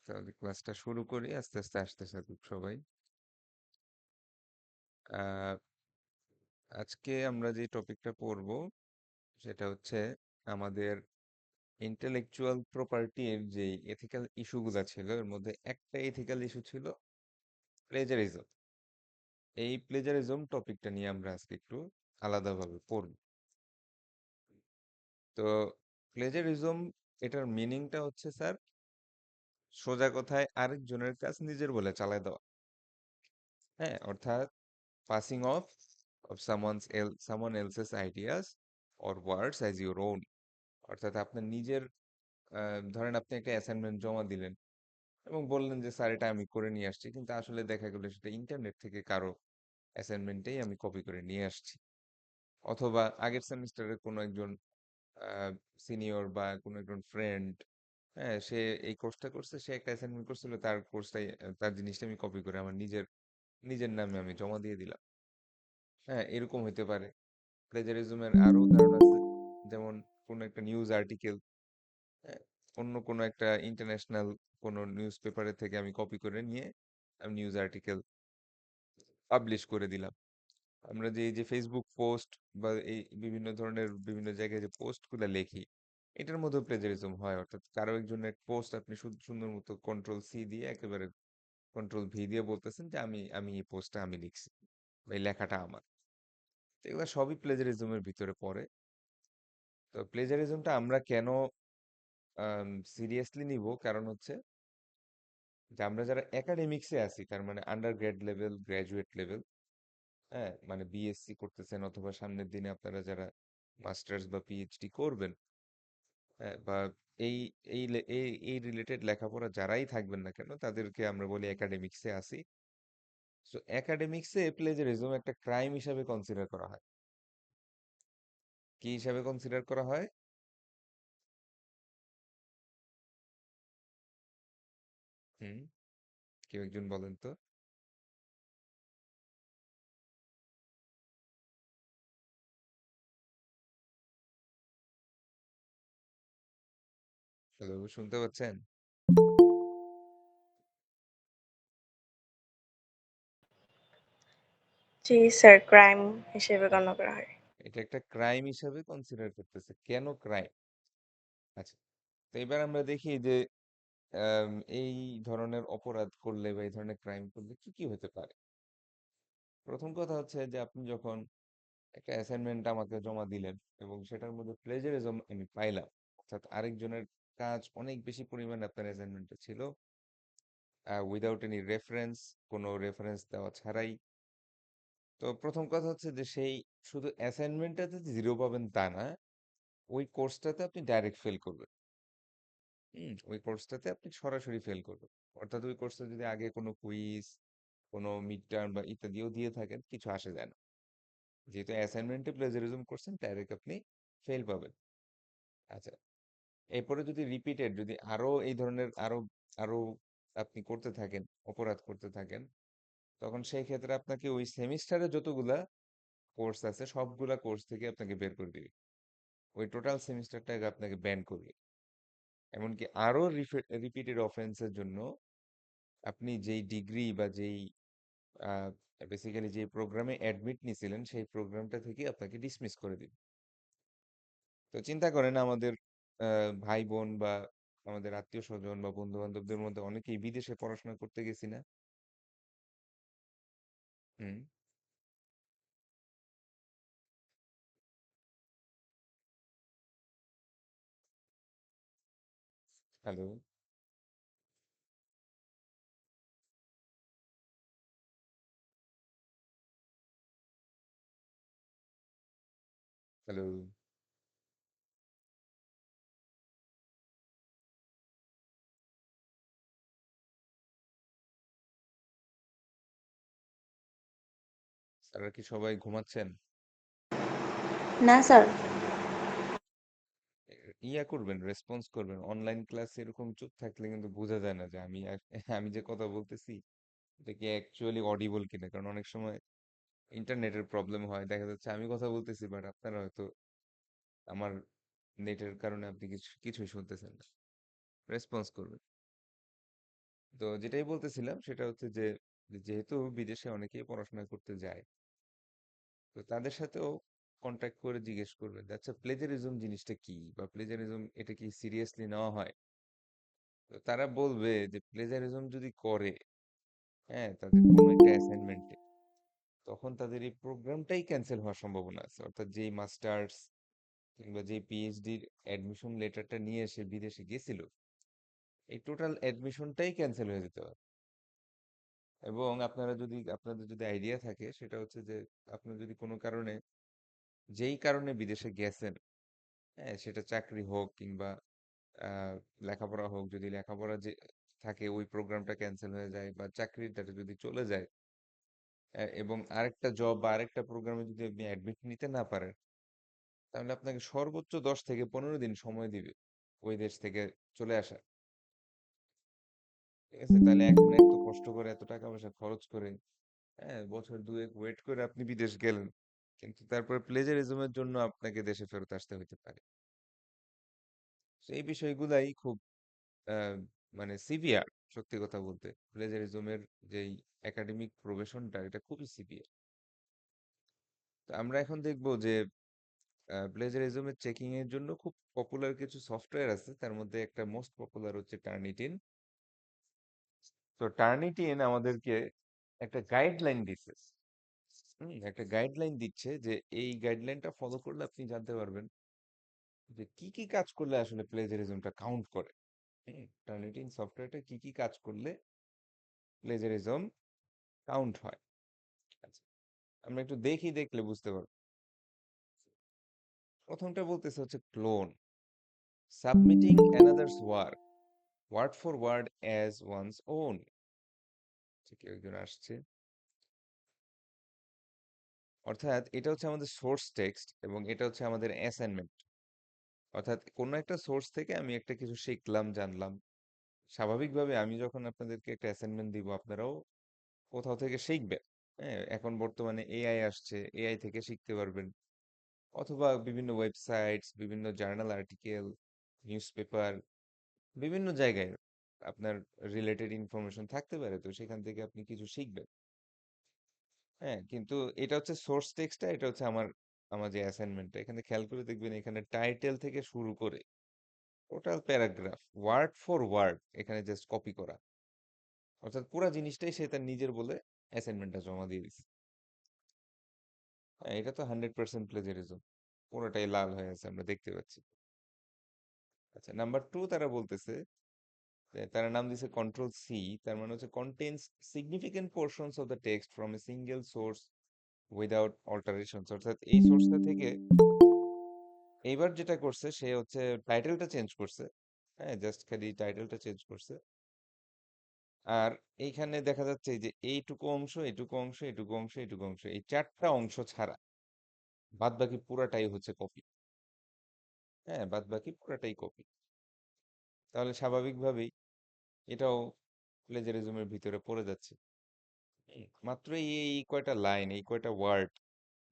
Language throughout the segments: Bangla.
তাহলে ক্লাসটা শুরু করি, আস্তে আস্তে আসতে থাকুক সবাই। আহ, আজকে আমরা যে টপিকটা পড়ব সেটা হচ্ছে আমাদের ইন্টেলেকচুয়াল প্রপার্টির যে এথিক্যাল ইস্যুগুলো ছিল, এর মধ্যে একটা এথিক্যাল ইস্যু ছিল প্লেজারিজম। এই প্লেজারিজম টপিকটা নিয়ে আমরা আজকে একটু আলাদাভাবে পড়ব। তো প্লেজারিজম, এটার মিনিংটা হচ্ছে স্যার, সোজা কথায় আরেকজনের কাজ নিজের বলে চালায় দেওয়া। হ্যাঁ, অর্থাৎ passing off of someone else's ideas or words as your own। অর্থাৎ আপনার নিজের ধরেন আপনি একটা অ্যাসাইনমেন্ট জমা দিলেন এবং বললেন যে স্যার এটা আমি করে নিয়ে আসছি, কিন্তু আসলে দেখা গেলো সেটা ইন্টারনেট থেকে কারো অ্যাসাইনমেন্টেই আমি কপি করে নিয়ে আসছি। অথবা আগের সেমিস্টারের কোনো একজন সিনিয়র বা কোনো একজন ফ্রেন্ড, হ্যাঁ, সে এই কোর্সটা করছে, সে একটা অ্যাসাইনমেন্ট করছিল, তার কোর্সটাই তার জিনিসটা আমি কপি করে আমার নিজের নিজের নামে আমি জমা দিয়ে দিলাম। হ্যাঁ, এরকম হইতে পারে। প্লেজারিজমের আরো উদাহরণ আছে, যেমন কোন একটা নিউজ আর্টিকেল, অন্য কোনো একটা ইন্টারন্যাশনাল কোনো নিউজ পেপারের থেকে আমি কপি করে নিয়ে আমি নিউজ আর্টিকেল পাবলিশ করে দিলাম। আমরা যে এই যে ফেসবুক পোস্ট বা এই বিভিন্ন ধরনের বিভিন্ন জায়গায় যে পোস্টগুলো লেখি, এটার মধ্যেও প্লেজারিজম হয়। অর্থাৎ কারো একজনের পোস্ট আপনি সুন্দর মতো কন্ট্রোল সি দিয়ে একেবারে কন্ট্রোল ভি দিয়ে বলতেছেন যে আমি আমি এই পোস্টটা আমি লিখছি বা এই লেখাটা আমার। তো এগুলো সবই প্লেজারিজমের ভিতরে পড়ে। তো প্লেজারিজমটা আমরা কেন সিরিয়াসলি নিব, কারণ হচ্ছে যে আমরা যারা একাডেমিক্সে আছি, তার মানে under grade level, graduate level, হ্যাঁ, মানে বিএসসি করতেছেন অথবা সামনের দিনে আপনারা যারা মাস্টার্স বা পিএইচডি করবেন, হ্যাঁ, বা এই এই রিলেটেড লেখাপড়া যারাই থাকবেন না কেন, তাদেরকে আমরা বলি একাডেমিক্সে আছি। সো একাডেমিক্সে প্লেজারিজম একটা ক্রাইম হিসাবে কনসিডার করা হয়। কি হিসাবে কনসিডার করা হয়? হুম, কেউ একজন বলেন তো। হ্যালো, শুনতে পাচ্ছেন? জি স্যার, ক্রাইম হিসেবে গণ্য করা হয়। এটা একটা ক্রাইম হিসাবে কনসিডার করতেছে। কেন ক্রাইম? আচ্ছা, তো এবার আমরা দেখি যে আম, এই ধরনের অপরাধ করলে বা এই ধরনের ক্রাইম করলে কি কি হতে পারে। প্রথম কথা হচ্ছে যে আপনি যখন একটা অ্যাসাইনমেন্ট আমাকে জমা দিলেন এবং সেটার মধ্যে প্লেজারিজম আমি পাইলাম, অর্থাৎ আরেকজনের কাজ অনেক বেশি পরিমাণে আপনার অ্যাসাইনমেন্টে ছিল, উইদাউট এনি রেফারেন্স, কোনো রেফারেন্স দেওয়া ছাড়াই। তো প্রথম কথা হচ্ছে যে সেই শুধু অ্যাসাইনমেন্টটাতে জিরো পাবেন তা না, ওই কোর্সটাতে আপনি ডাইরেক্ট ফেল করবেন। ওই কোর্সটাতে আপনি সরাসরি ফেল করবেন। অর্থাৎ ওই কোর্সটা যদি আগে কোনো কুইজ, কোনো মিড টার্ম বা ইত্যাদিও দিয়ে থাকেন, কিছু আসে যায় না। যেহেতু অ্যাসাইনমেন্টে প্লেজারিজম করছেন, ডাইরেক্ট আপনি ফেল পাবেন। আচ্ছা, এরপরে যদি রিপিটেড, যদি আরো এই ধরনের আরো আরো আপনি করতে থাকেন, অপরাধ করতে থাকেন, তখন সেই ক্ষেত্রে আপনাকে ওই সেমিস্টারে যতগুলা কোর্স আছে সবগুলা কোর্স থেকে আপনাকে বের করে দিবে। ওই টোটাল সেমিস্টারটাকে আপনাকে ব্যান করবে। এমনকি আরো রিপিটেড অফেন্সের জন্য আপনি যেই ডিগ্রি বা যেই বেসিক্যালি যে প্রোগ্রামে অ্যাডমিট নিছিলেন, সেই প্রোগ্রামটা থেকে আপনাকে ডিসমিস করে দিবে। তো চিন্তা করেন, আমাদের ভাই বোন বা আমাদের আত্মীয় স্বজন বা বন্ধু বান্ধবদের মধ্যে অনেকেই বিদেশে পড়াশোনা করতে গেছি না। হুম। হ্যালো। হ্যালো। স্যাররা কি সবাই ঘুমাচ্ছেন? না স্যার। ইয়া করবেন, রেসপন্স করবেন। অনলাইন ক্লাসে এরকম চুপ থাকলে কিন্তু বোঝা যায় না যে আমি আমি যে কথা বলতেছি এটা কি অ্যাকচুয়ালি অডিবল কিনা। কারণ অনেক সময় ইন্টারনেটের প্রবলেম হয়, দেখা যাচ্ছে আমি কথা বলতেছি বাট আপনারা হয়তো আমার নেটের কারণে আপনি কিছুই শুনতেছেন না। রেসপন্স করবেন। তো যেটাই বলতেছিলাম সেটা হচ্ছে যে যেহেতু বিদেশে অনেকেই পড়াশোনা করতে যায়, তো তাদের সাথেও কন্ট্যাক্ট করে জিজ্ঞেস করবেন যে, আচ্ছা প্লেজারিজম জিনিসটা কি, বা প্লেজারিজম এটা কি সিরিয়াসলি নেওয়া হয়? তো তারা বলবে যে প্লেজারিজম যদি করে, হ্যাঁ, তাদের কোনো একটা অ্যাসাইনমেন্টে, তখন তাদের এই প্রোগ্রামটাই ক্যান্সেল হওয়ার সম্ভাবনা আছে। অর্থাৎ যেই মাস্টার্স কিংবা যে পিএইচডির অ্যাডমিশন লেটারটা নিয়ে সে বিদেশে গেছিল, এই টোটাল অ্যাডমিশনটাই ক্যান্সেল হয়ে যেতে পারে। এবং আপনাদের যদি আইডিয়া থাকে সেটা হচ্ছে যে, আপনার যদি কোনো কারণে, যেই কারণে বিদেশে গেছেন, হ্যাঁ, সেটা চাকরি হোক কিংবা আহ, লেখাপড়া হোক, যদি লেখাপড়া যে থাকে ওই প্রোগ্রামটা ক্যান্সেল হয়ে যায়, বা চাকরিটা যদি চলে যায়, এবং আরেকটা জব বা আরেকটা প্রোগ্রামে যদি আপনি অ্যাডমিট নিতে না পারেন, তাহলে আপনাকে সর্বোচ্চ 10 থেকে 15 দিন সময় দিবে ওই দেশ থেকে চলে আসা। ঠিক আছে? তাহলে এখন এত কষ্ট করে এত টাকা পয়সা খরচ করে, হ্যাঁ, বছর দুয়েক ওয়েট করে আপনি বিদেশ গেলেন, কিন্তু তারপরে প্লেজারিজমের জন্য আপনাকে দেশে ফেরত আসতে হইতে পারে। তো এই বিষয়গুলাই খুব আহ, মানে সিভিয়ার। সত্যি কথা বলতে প্লেজারিজমের যেই একাডেমিক প্রফেশনটা, এটা খুবই সিভিয়ার। তো আমরা এখন দেখবো যে প্লেজারিজমের চেকিং এর জন্য খুব পপুলার কিছু সফটওয়্যার আছে, তার মধ্যে একটা মোস্ট পপুলার হচ্ছে টার্নিটিন। তো টার্নিটিন আমাদেরকে একটা গাইডলাইন দিচ্ছে। একটা গাইডলাইন দিচ্ছে যে এই গাইডলাইনটা ফলো করলে আপনি জানতে পারবেন যে কি কি কাজ করলে আসলে প্লেজারিজমটা কাউন্ট করে। টার্নিটিন সফটওয়্যারটা কি কি কাজ করলে প্লেজারিজম কাউন্ট হয়। আচ্ছা, আমরা একটু দেখলে বুঝতে পারবো। প্রথমটা বলতেছে হচ্ছে clone, submitting another's work word for word as one's own. কেউ একজন আসছে। অর্থাৎ এটা হচ্ছে আমাদের সোর্স টেক্সট এবং এটা হচ্ছে আমাদের অ্যাসাইনমেন্ট। অর্থাৎ কোনো একটা সোর্স থেকে আমি একটা কিছু শিখলাম, জানলাম। স্বাভাবিকভাবে আমি যখন আপনাদেরকে একটা অ্যাসাইনমেন্ট দিব, আপনারাও কোথাও থেকে শিখবেন। হ্যাঁ, এখন বর্তমানে এআই আসছে, এআই থেকে শিখতে পারবেন। অথবা বিভিন্ন ওয়েবসাইটস, বিভিন্ন জার্নাল আর্টিকেল, নিউজ পেপার, বিভিন্ন জায়গায় আপনার রিলেটেড ইনফরমেশন থাকতে পারে, তো সেখান থেকে আপনি কিছু শিখবেন। হ্যাঁ, কিন্তু এটা হচ্ছে সোর্স টেক্সটটা, এটা হচ্ছে আমার আমার যে অ্যাসাইনমেন্টটা। এখানে খেয়াল করে দেখবেন, এখানে টাইটেল থেকে শুরু করে total paragraph word for word এখানে জাস্ট কপি করা। অর্থাৎ পুরো জিনিসটাই সে তার নিজের বলে অ্যাসাইনমেন্টটা জমা দিয়ে দিছে। হ্যাঁ, এটা তো 100% প্লেজারিজম। পুরোটাই লাল হয়ে আছে, আমরা দেখতে পাচ্ছি। আচ্ছা, নাম্বার 2 তারা বলতেছে, তারা নাম দিছে কন্ট্রোল সি। তার মানে হচ্ছে contains significant portions of the text from a single source without alterations. অর্থাৎ এই সোর্সটা থেকে এইবার যেটা করছে সে হচ্ছে টাইটেলটা চেঞ্জ করছে। হ্যাঁ, জাস্ট খালি টাইটেলটা চেঞ্জ করছে। আর এইখানে দেখা যাচ্ছে যে এইটুকু অংশ, এইটুকু অংশ, এইটুকু অংশ, এইটুকু অংশ, এই 4টা অংশ ছাড়া বাদ বাকি পুরাটাই হচ্ছে কপি। হ্যাঁ, বাদ বাকি পুরাটাই কপি। তাহলে স্বাভাবিকভাবেই এটাও প্লেজারিজমের ভিতরে পড়ে যাচ্ছে। মাত্র এই কয়টা লাইন, এই কয়টা ওয়ার্ড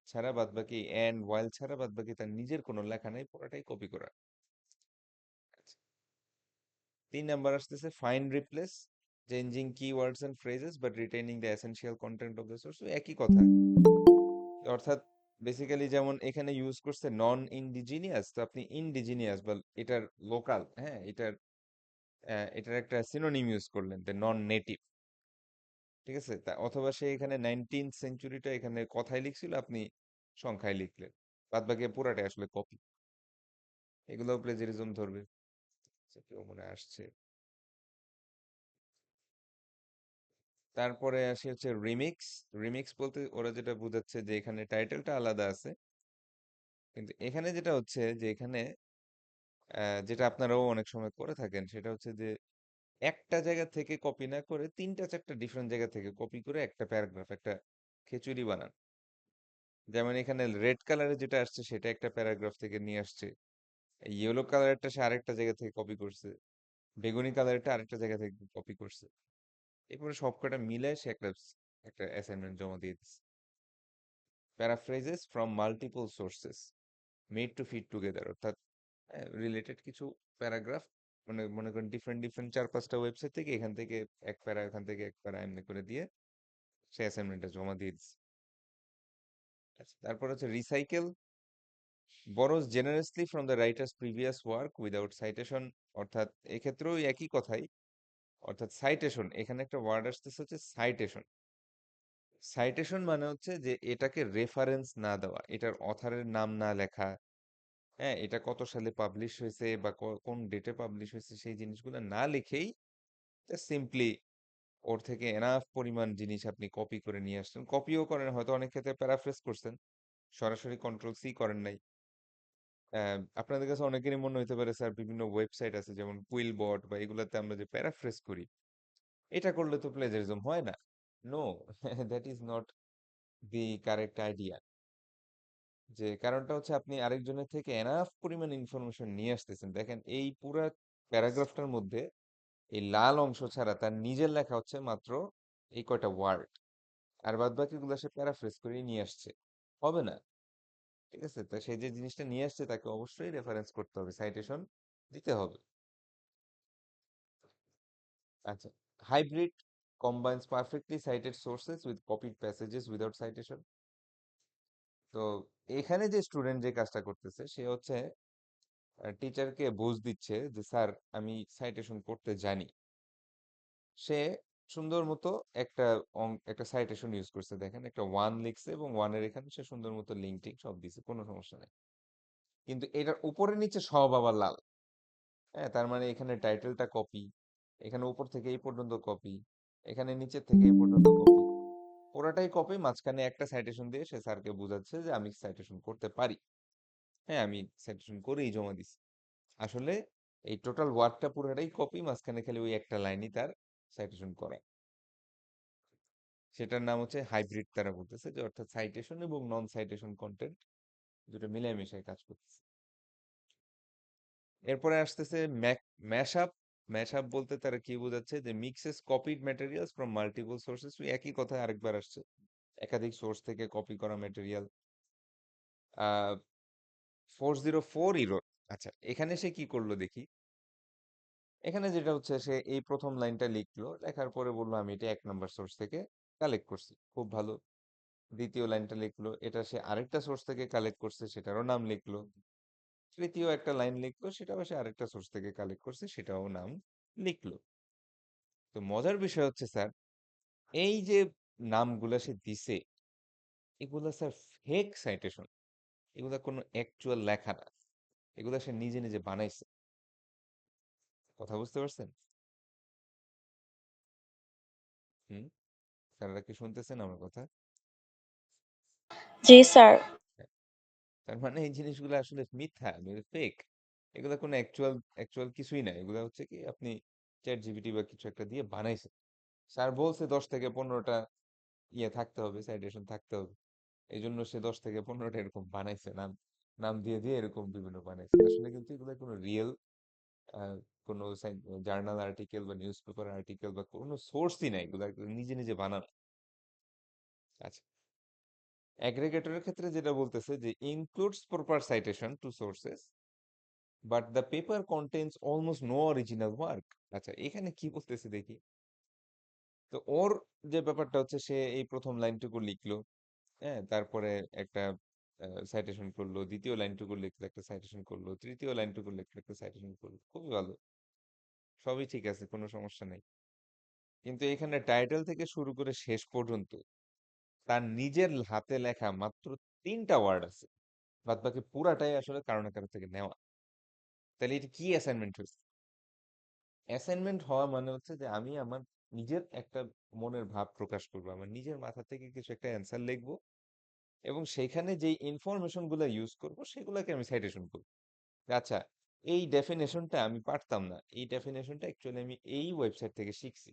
ছাড়া বাদ বাকি, এন্ড ওয়াইল ছাড়া বাদ বাকি তার নিজের কোনো লেখা নাই, পুরাটাই কপি করা। 3 নাম্বার আসতেছে find replace, changing keywords and phrases but retaining the essential content of the source. একই কথা। অর্থাৎ বেসিক্যালি যেমন এখানে ইউজ করছে নন ইন্ডিজিনিয়াস, তো আপনি ইন্ডিজিনিয়াস বা এটার লোকাল, হ্যাঁ, এটার একটা সিনোনিম ইউজ করলেন, নন নেটিভ। ঠিক আছে? তা অথবা সে এখানে 19th সেঞ্চুরিটা এখানে কথায় লিখছিল, আপনি সংখ্যায় লিখলেন, বাদ বাকি পুরাটাই আসলে কপি। এগুলোও প্লেজারিজম ধরবে। আচ্ছা, কেউ মনে হয় আসছে। তারপরে আসে হচ্ছে রিমিক্স। রিমিক্স বলতে ওরা যেটা বোঝাচ্ছে যে এখানে টাইটেলটা আলাদা আছে, কিন্তু এখানে যেটা হচ্ছে যে এখানে যেটা আপনারাও অনেক সময় করে থাকেন, সেটা হচ্ছে যে একটা জায়গা থেকে কপি না করে 3টা 4টা ডিফারেন্ট জায়গা থেকে কপি করে একটা প্যারাগ্রাফ, একটা খিচুড়ি বানান। যেমন এখানে রেড কালারে যেটা আসছে সেটা একটা প্যারাগ্রাফ থেকে নিয়ে আসছে, ইয়েলো কালারটা সে আরেকটা জায়গা থেকে কপি করছে, বেগুনি কালারটা আরেকটা জায়গা থেকে কপি করছে। এরপরে সবকটা মিলে সে একটা একটা অ্যাসাইনমেন্ট জমা দিয়ে দিচ্ছে। Paraphrases from multiple sources made to fit together. অর্থাৎ রিলেটেড কিছু প্যারাগ্রাফ মানে মনে করেন ডিফারেন্ট ডিফারেন্ট 4-5টা ওয়েবসাইট থেকে এখান থেকে এক প্যারা, এখান থেকে এক প্যারা এমনি করে দিয়ে সে অ্যাসাইনমেন্টটা জমা দিয়ে দিচ্ছে। আচ্ছা, তারপর হচ্ছে recycle borrows generously from the writer's previous work without citation, অর্থাৎ এক্ষেত্রেও ওই একই কথাই, অর্থাৎ সাইটেশন, এখানে একটা ওয়ার্ড আসতেছে হচ্ছে সাইটেশন। সাইটেশন মানে হচ্ছে যে এটাকে রেফারেন্স না দেওয়া, এটার অথারের নাম না লেখা, হ্যাঁ, এটা কত সালে পাবলিশ হয়েছে বা কোন ডেটে পাবলিশ হয়েছে সেই জিনিসগুলো না লিখেই সিম্পলি ওর থেকে এনাফ পরিমাণ জিনিস আপনি কপি করে নিয়ে আসছেন। কপিও করেন, হয়তো অনেক ক্ষেত্রে প্যারাফ্রেজ করছেন, সরাসরি কন্ট্রোল সি করেন নাই। আপনাদের কাছে অনেকেরই মনে হইতে পারে স্যার বিভিন্ন ওয়েবসাইট আছে যেমন কুইলবট বা এগুলাতে আমরা যে প্যারাফ্রেজ করি, এটা করলে তো প্লেজারিজম হয় না। No, that is not the correct idea. যে কারণটা হচ্ছে আপনি আরেকজনের থেকে এনাফ পরিমাণ ইনফরমেশন নিয়ে আসতেছেন। দেখেন এই পুরা প্যারাগ্রাফটার মধ্যে এই লাল অংশ ছাড়া তার নিজের লেখা হচ্ছে মাত্র এই কয়টা ওয়ার্ড, আর বাদ বাকিগুলো সে প্যারাফ্রেজ করে নিয়ে আসছে। হবে না, ঠিক আছে? তো সে যে জিনিসটা নিয়ে আসছে তাকে অবশ্যই রেফারেন্স করতে হবে, সাইটেশন দিতে হবে। আচ্ছা, hybrid combines perfectly cited sources with copied passages without citation. তো এখানে যে স্টুডেন্ট যে কাজটা করতেছে সে হচ্ছে টিচারকে বুঝ দিচ্ছে যে স্যার আমি সাইটেশন করতে জানি। সে সুন্দর মতো একটা একটা সাইটেশন ইউজ করছে, দেখেন একটা ওয়ান লিখছে এবং ওয়ানের এখানে সে সুন্দর মতো লিঙ্ক টিঙ্ক সব দিছে, কোনো সমস্যা নেই। কিন্তু এটার উপরে নিচে সব আবার লাল। হ্যাঁ, তার মানে এখানে টাইটেলটা কপি, এখানে উপর থেকে এই পর্যন্ত কপি, এখানে নিচের থেকে এই পর্যন্ত কপি, পুরাটাই কপি। মাঝখানে একটা সাইটেশন দিয়ে সে স্যারকে বোঝাচ্ছে যে আমি সাইটেশন করতে পারি, হ্যাঁ আমি সাইটেশন করেই জমা দিছি। আসলে এই টোটাল ওয়ার্কটা পুরোটাই কপি, মাঝখানে খালি ওই একটা লাইনই তার সাইটেশন করা। সেটার নাম হচ্ছে হাইব্রিড, তারা বলতেছে যে অর্থাৎ সাইটেশন এবং নন সাইটেশন কন্টেন্ট দুটো মিলাই মিশাই কাজ করতেছে। এরপরে আসতেছে ম্যাশআপ। ম্যাশআপ বলতে তারা কি বোঝাচ্ছে, যে mixes copied materials from multiple sources. একই কথা আরেকবার আসছে, একাধিক সোর্স থেকে কপি করা ম্যাটেরিয়াল। 404 ইরোর। আচ্ছা, এখানে সে কি করলো দেখি। এখানে যেটা হচ্ছে সে এই প্রথম লাইনটা লিখলো, লেখার পরে বললো আমি এটা 1 নম্বর সোর্স থেকে কালেক্ট করছি, খুব ভালো। দ্বিতীয় লাইনটা লিখলো, এটা সে আরেকটা সোর্স থেকে কালেক্ট করছে, সেটারও নাম লিখলো। তৃতীয় একটা লাইন লিখলো, সেটাও সে আরেকটা সোর্স থেকে কালেক্ট করছে, সেটাও নাম লিখলো। তো মজার বিষয় হচ্ছে স্যার, এই যে নামগুলা সে দিছে, এগুলা স্যার ফেক সাইটেশন, এগুলা কোনো অ্যাকচুয়াল লেখা না, এগুলা সে নিজে নিজে বানাইছে। কথা বুঝতে পারছেন? হুম, স্যাররা কি শুনতেছেন আমার কথা? জি স্যার। হ্যাঁ, তার মানে এই জিনিসগুলো আসলে মিথ্যা, ফেক। এগুলা কোনো অ্যাকচুয়াল অ্যাকচুয়াল কিছুই না, এগুলা হচ্ছে কি আপনি চ্যাট জিপিটি বা কিছু একটা দিয়ে বানাইছেন। স্যার বলছে 10 থেকে 15টা ইয়ে থাকতে হবে, সাইটেশন থাকতে হবে, এই জন্য সে 10 থেকে 15টা এরকম বানাইছে, নাম নাম দিয়ে দিয়ে এরকম বিভিন্ন বানাইছে। আসলে কিন্তু এগুলো কোনো রিয়েল কোনো জার্নাল আর্টিকেল বা নিউজ পেপার আর্টিকেল বা কোনো সোর্সই নাই, এগুলো নিজে নিজে বানানো। আচ্ছা, অ্যাগ্রিগেটরের ক্ষেত্রে যেটা বলতেছে যে includes proper citation to sources but the paper contains almost no original work. আচ্ছা, এখানে কি বলতেছে দেখি। তো ওর যে ব্যাপারটা হচ্ছে সে এই প্রথম লাইনটুকু লিখলো, হ্যাঁ, তারপরে একটা সাইটেশন করলো, দ্বিতীয় লাইনটুকু লিখলো একটা সাইটেশন করলো, তৃতীয় লাইনটুকু লিখলো একটা সাইটেশন করলো, খুবই ভালো, সবই ঠিক আছে, কোনো সমস্যা নেই। কিন্তু এখানে টাইটেল থেকে শুরু করে শেষ পর্যন্ত তার নিজের হাতে লেখা মাত্র 3টা ওয়ার্ড আছে, বাদ বাকি পুরাটাই আসলে কারো না কারো থেকে নেওয়া। তাহলে এটা কি অ্যাসাইনমেন্ট হয়েছে? অ্যাসাইনমেন্ট হওয়া মানে হচ্ছে যে আমি আমার নিজের একটা মনের ভাব প্রকাশ করবো, আমার নিজের মাথা থেকে কিছু একটা অ্যান্সার লিখবো এবং সেখানে যেই ইনফরমেশন গুলো ইউজ করবো সেগুলোকে আমি সাইটেশন করবো। আচ্ছা, এই ডেফিনেশনটা আমি পারতাম না, এই ডেফিনেশনটা অ্যাকচুয়ালি আমি এই ওয়েবসাইট থেকে শিখছি,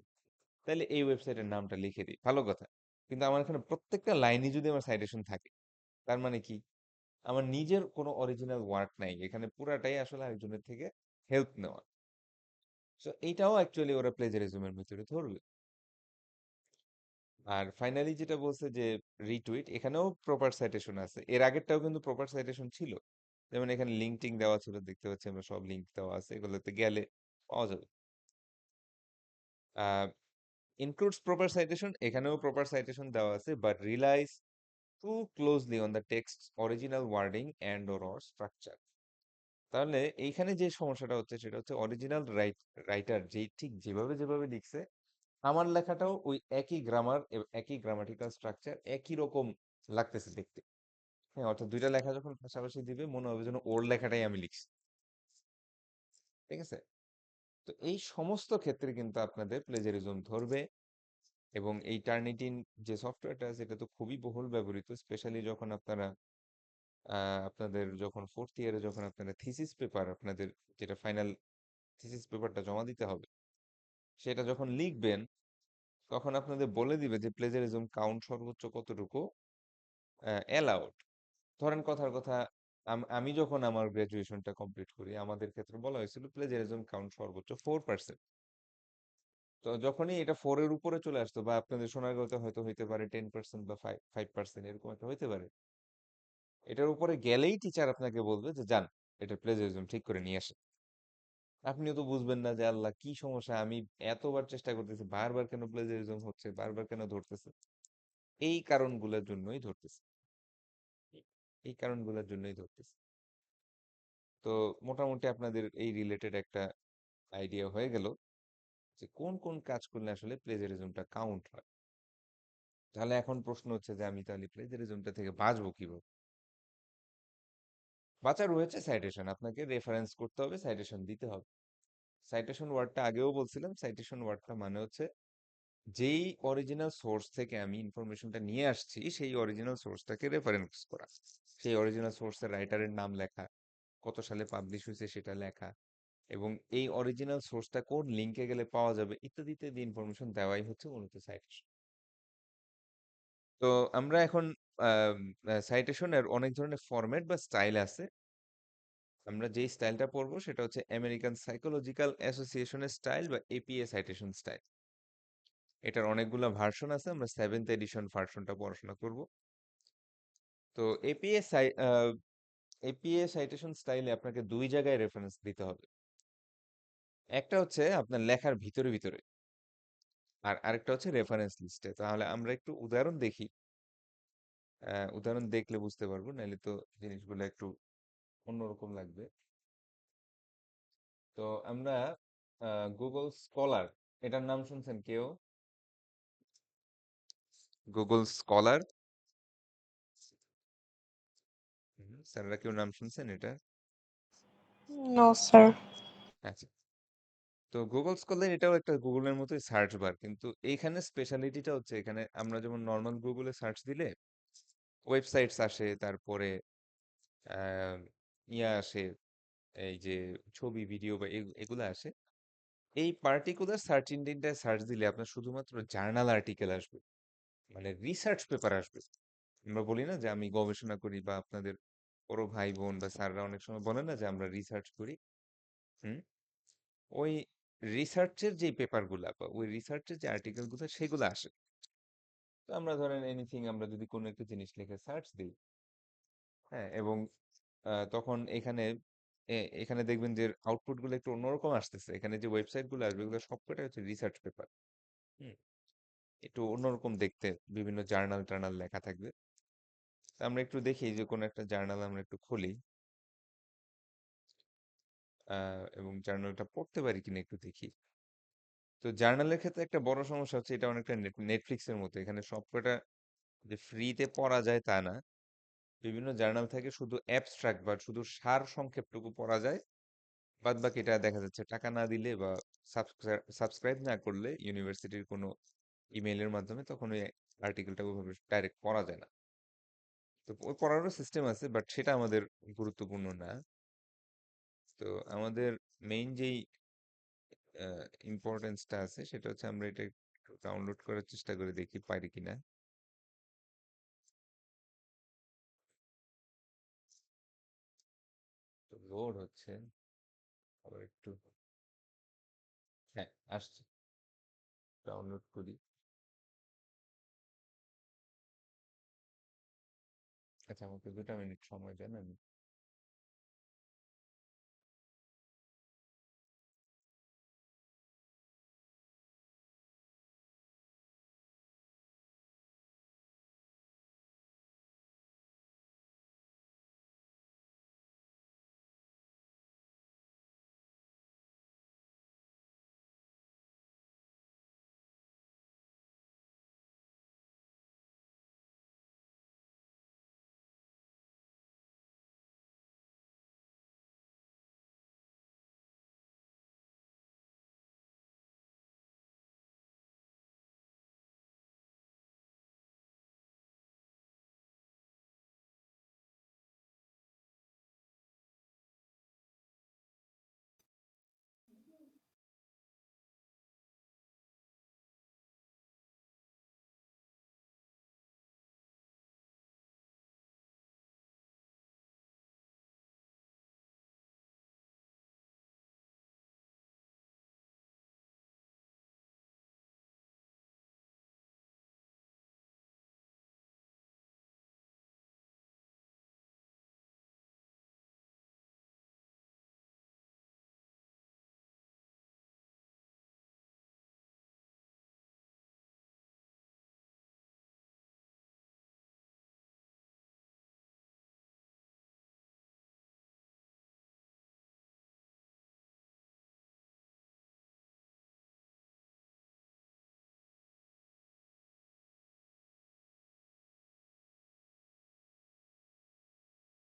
তাহলে এই ওয়েবসাইটের নামটা লিখে দিই, ভালো কথা। কিন্তু আমার এখানে প্রত্যেকটা লাইনে যদি আমার সাইটেশন থাকে, তার মানে কি আমার নিজের কোনো অরিজিনাল ওয়ার্ক নাই, এখানে পুরাটাই আসলে আরেকজনের থেকে হেল্প নেওয়া। সো এইটাও অ্যাকচুয়ালি ওরা প্লেজারিজমের ভিতরে ধরবে। আর ফাইনালি যেটা বলছে যে রিটুইট, এখানেও প্রপার সাইটেশন আছে, এর আগেরটাও কিন্তু প্রপার সাইটেশন ছিল। যেমন এখানে লিঙ্ক টিঙ্ক দেওয়া ছিল, দেখতে পাচ্ছি আমরা সব লিঙ্ক দেওয়া আছে, এগুলোতে গেলে পাওয়া যাবে। ইনক্লুডস প্রপার সাইটেশন, এখানেও প্রপার সাইটেশন দেওয়া আছে, but relies too closely on the text original wording and or structure. তাহলে এইখানে যে সমস্যাটা হচ্ছে সেটা হচ্ছে অরিজিনাল রাইটার যেই ঠিক যেভাবে যেভাবে লিখছে আমার লেখাটাও ওই একই গ্রামার, একই গ্রামাটিক্যাল স্ট্রাকচার, একই রকম লাগতেছে দেখতে। হ্যাঁ, অর্থাৎ দুইটা লেখা যখন পাশাপাশি দিবে মনে হবে যেন ওর লেখাটাই আমি লিখছি। ঠিক আছে? তো এই সমস্ত ক্ষেত্রে কিন্তু আপনাদের প্লেজারিজম ধরবে। এবং এই টার্নিটিন যে সফটওয়্যারটা আছে এটা তো খুবই বহুল ব্যবহৃত, স্পেশালি যখন আপনারা আপনাদের যখন ফোর্থ ইয়ারে যখন আপনারা থিসিস পেপার, আপনাদের যেটা ফাইনাল থিসিস পেপারটা জমা দিতে হবে, সেটা যখন লিখবেন তখন আপনাদের বলে দিবে যে প্লেজারিজম কাউন্ট সর্বোচ্চ কতটুকু অ্যালাউড। ধরেন কথার কথা, আমি যখন আমার গ্রাজুয়েশনটা কমপ্লিট করি আমাদের ক্ষেত্রে বলা হয়েছিল প্লেজারিজম কাউন্ট সর্বোচ্চ 4%। তো যখনই এটা 4 এর উপরে চলে আসতো, বা আপনাদের সোনারগাঁওতে হয়তো হইতে পারে 10% বা 5% এরকম একটা হইতে পারে, এটার উপরে গেলেই টিচার আপনাকে বলবে যে যান, এটা প্লেজারিজম ঠিক করে নিয়ে আসেন। আপনিও তো বুঝবেন না যে আল্লাহ কি সমস্যা, আমি এতবার চেষ্টা করতেছি, বারবার কেন প্লেজারিজম হচ্ছে, বারবার কেন ধরতেছে। এই কারণগুলোর জন্যই ধরতেছে, এই কারণগুলোর জন্যই ধরতেছে। তো মোটামুটি আপনাদের এই রিলেটেড একটা আইডিয়া হয়ে গেল যে কোন কোন কাজ করলে আসলে প্লেজারিজমটা কাউন্ট হয়। তাহলে এখন প্রশ্ন হচ্ছে যে আমি তাহলে প্লেজারিজমটা থেকে বাঁচবো কিভাবে? বাঁচা রয়েছে সাইটেশন, আপনাকে রেফারেন্স করতে হবে, সাইটেশন দিতে হবে। সাইটেশন ওয়ার্ডটা আগেও বলছিলাম, সাইটেশন ওয়ার্ডটা মানে হচ্ছে যেই অরিজিনাল সোর্স থেকে আমি ইনফরমেশনটা নিয়ে আসছি সেই অরিজিনাল সোর্সটাকে রেফারেন্স করা, সেই অরিজিনাল সোর্সের রাইটারের নাম লেখা, কত সালে পাবলিশ হয়েছে সেটা লেখা, এবং এই অরিজিনাল সোর্সটা কোন লিঙ্কে গেলে পাওয়া যাবে ইত্যাদি ইত্যাদি ইনফরমেশন দেওয়াই হচ্ছে মূলত সাইটেশন। তো আমরা এখন সাইটেশনের অনেক ধরনের ফরম্যাট বা স্টাইল আছে। আমরা যেই স্টাইলটা পড়বো সেটা হচ্ছে আমেরিকান সাইকোলজিক্যাল অ্যাসোসিয়েশনের স্টাইল বা এপিএ সাইটেশন স্টাইল। এটার অনেকগুলো ভার্সন আছে, আমরা 7th এডিশন ভার্সনটা পড়াশোনা করব। তো এপিএ সাইটেশন স্টাইলে আপনাকে দুই জায়গায় রেফারেন্স দিতে হবে। একটা হচ্ছে আপনার লেখার ভিতরে ভিতরে, আর আরেকটা হচ্ছে রেফারেন্স লিস্টে। তাহলে আমরা একটু উদাহরণ দেখি, উদাহরণ দেখলে বুঝতে পারবো, নাহলে তো জিনিসগুলো একটু অন্যরকম লাগবে। তো আমরা গুগল স্কলার, এটার নাম শুনছেন কেউ? গুগল স্কলার, স্যাররা কেউ নাম শুনছেন এটা? No sir. আচ্ছা। তো গুগল স্কলার এটাও একটা গুগলের মতোই সার্চ বার, কিন্তু এইখানে স্পেশালিটিটা হচ্ছে এখানে আমরা যেমন নর্মাল গুগলে সার্চ দিলে ওয়েবসাইটস আসে, তারপরে আহ, ইয়া আসে, এই যে ছবি ভিডিও বা এগুলো আসে। এই পার্টিকুলার সার্চ ইঞ্জিনটায় সার্চ দিলে আপনার শুধুমাত্র জার্নাল আর্টিকেল আসবে, মানে রিসার্চ পেপার আসবে। আমরা বলি না যে আমি গবেষণা করি, বা আপনাদের বড় ভাই বোন বা স্যাররা অনেক সময় বলে না যে আমরা রিসার্চ করি। হুম, ওই রিসার্চের যে পেপারগুলা বা ওই রিসার্চের যে আর্টিকেলগুলো সেগুলো আসে। তো আমরা ধরেন এনিথিং, আমরা যদি কোনো একটা জিনিস লিখে সার্চ দিই, হ্যাঁ, এবং তখন এখানে দেখবেন যে আউটপুট গুলো একটু অন্যরকম আসতেছে। এখানে যে ওয়েবসাইট গুলো আসবে এগুলো সবকটা হচ্ছে রিসার্চ পেপার। হুম, একটু অন্যরকম দেখতে, বিভিন্ন জার্নাল টার্নাল লেখা থাকবে। তো আমরা একটু দেখি যে কোনো একটা জার্নাল আমরা একটু খুলি, এবং জার্নালটা পড়তে পারি কিনা একটু দেখি। তো জার্নালের ক্ষেত্রে একটা বড় সমস্যা হচ্ছে এটা অনেকটা নেটফ্লিক্স এর মতো, এখানে সবকটা যে ফ্রিতে পড়া যায় তা না। বিভিন্ন জার্নাল থেকে শুধু অ্যাবস্ট্রাক্ট বা শুধু সার সংক্ষেপটুকু পড়া যায়, বাদ বাকিটা দেখা যাচ্ছে টাকা না দিলে বা সাবস্ক্রাইব না করলে ইউনিভার্সিটির কোনো ইমেইলের মাধ্যমে, তখন ওই আর্টিকেলটা ওইভাবে ডাইরেক্ট পড়া যায় না। তো ওই পড়ারও সিস্টেম আছে, বাট সেটা আমাদের গুরুত্বপূর্ণ না। তো আমাদের মেইন যেই ইম্পর্টেন্সটা আছে সেটা হচ্ছে আমরা এটা একটু ডাউনলোড করার চেষ্টা করে দেখি পারি কিনা। তো লোড হচ্ছে, আবার একটু, হ্যাঁ আসছে, ডাউনলোড করি। আচ্ছা, আমাকে 2টা মিনিট সময় দেন, আমি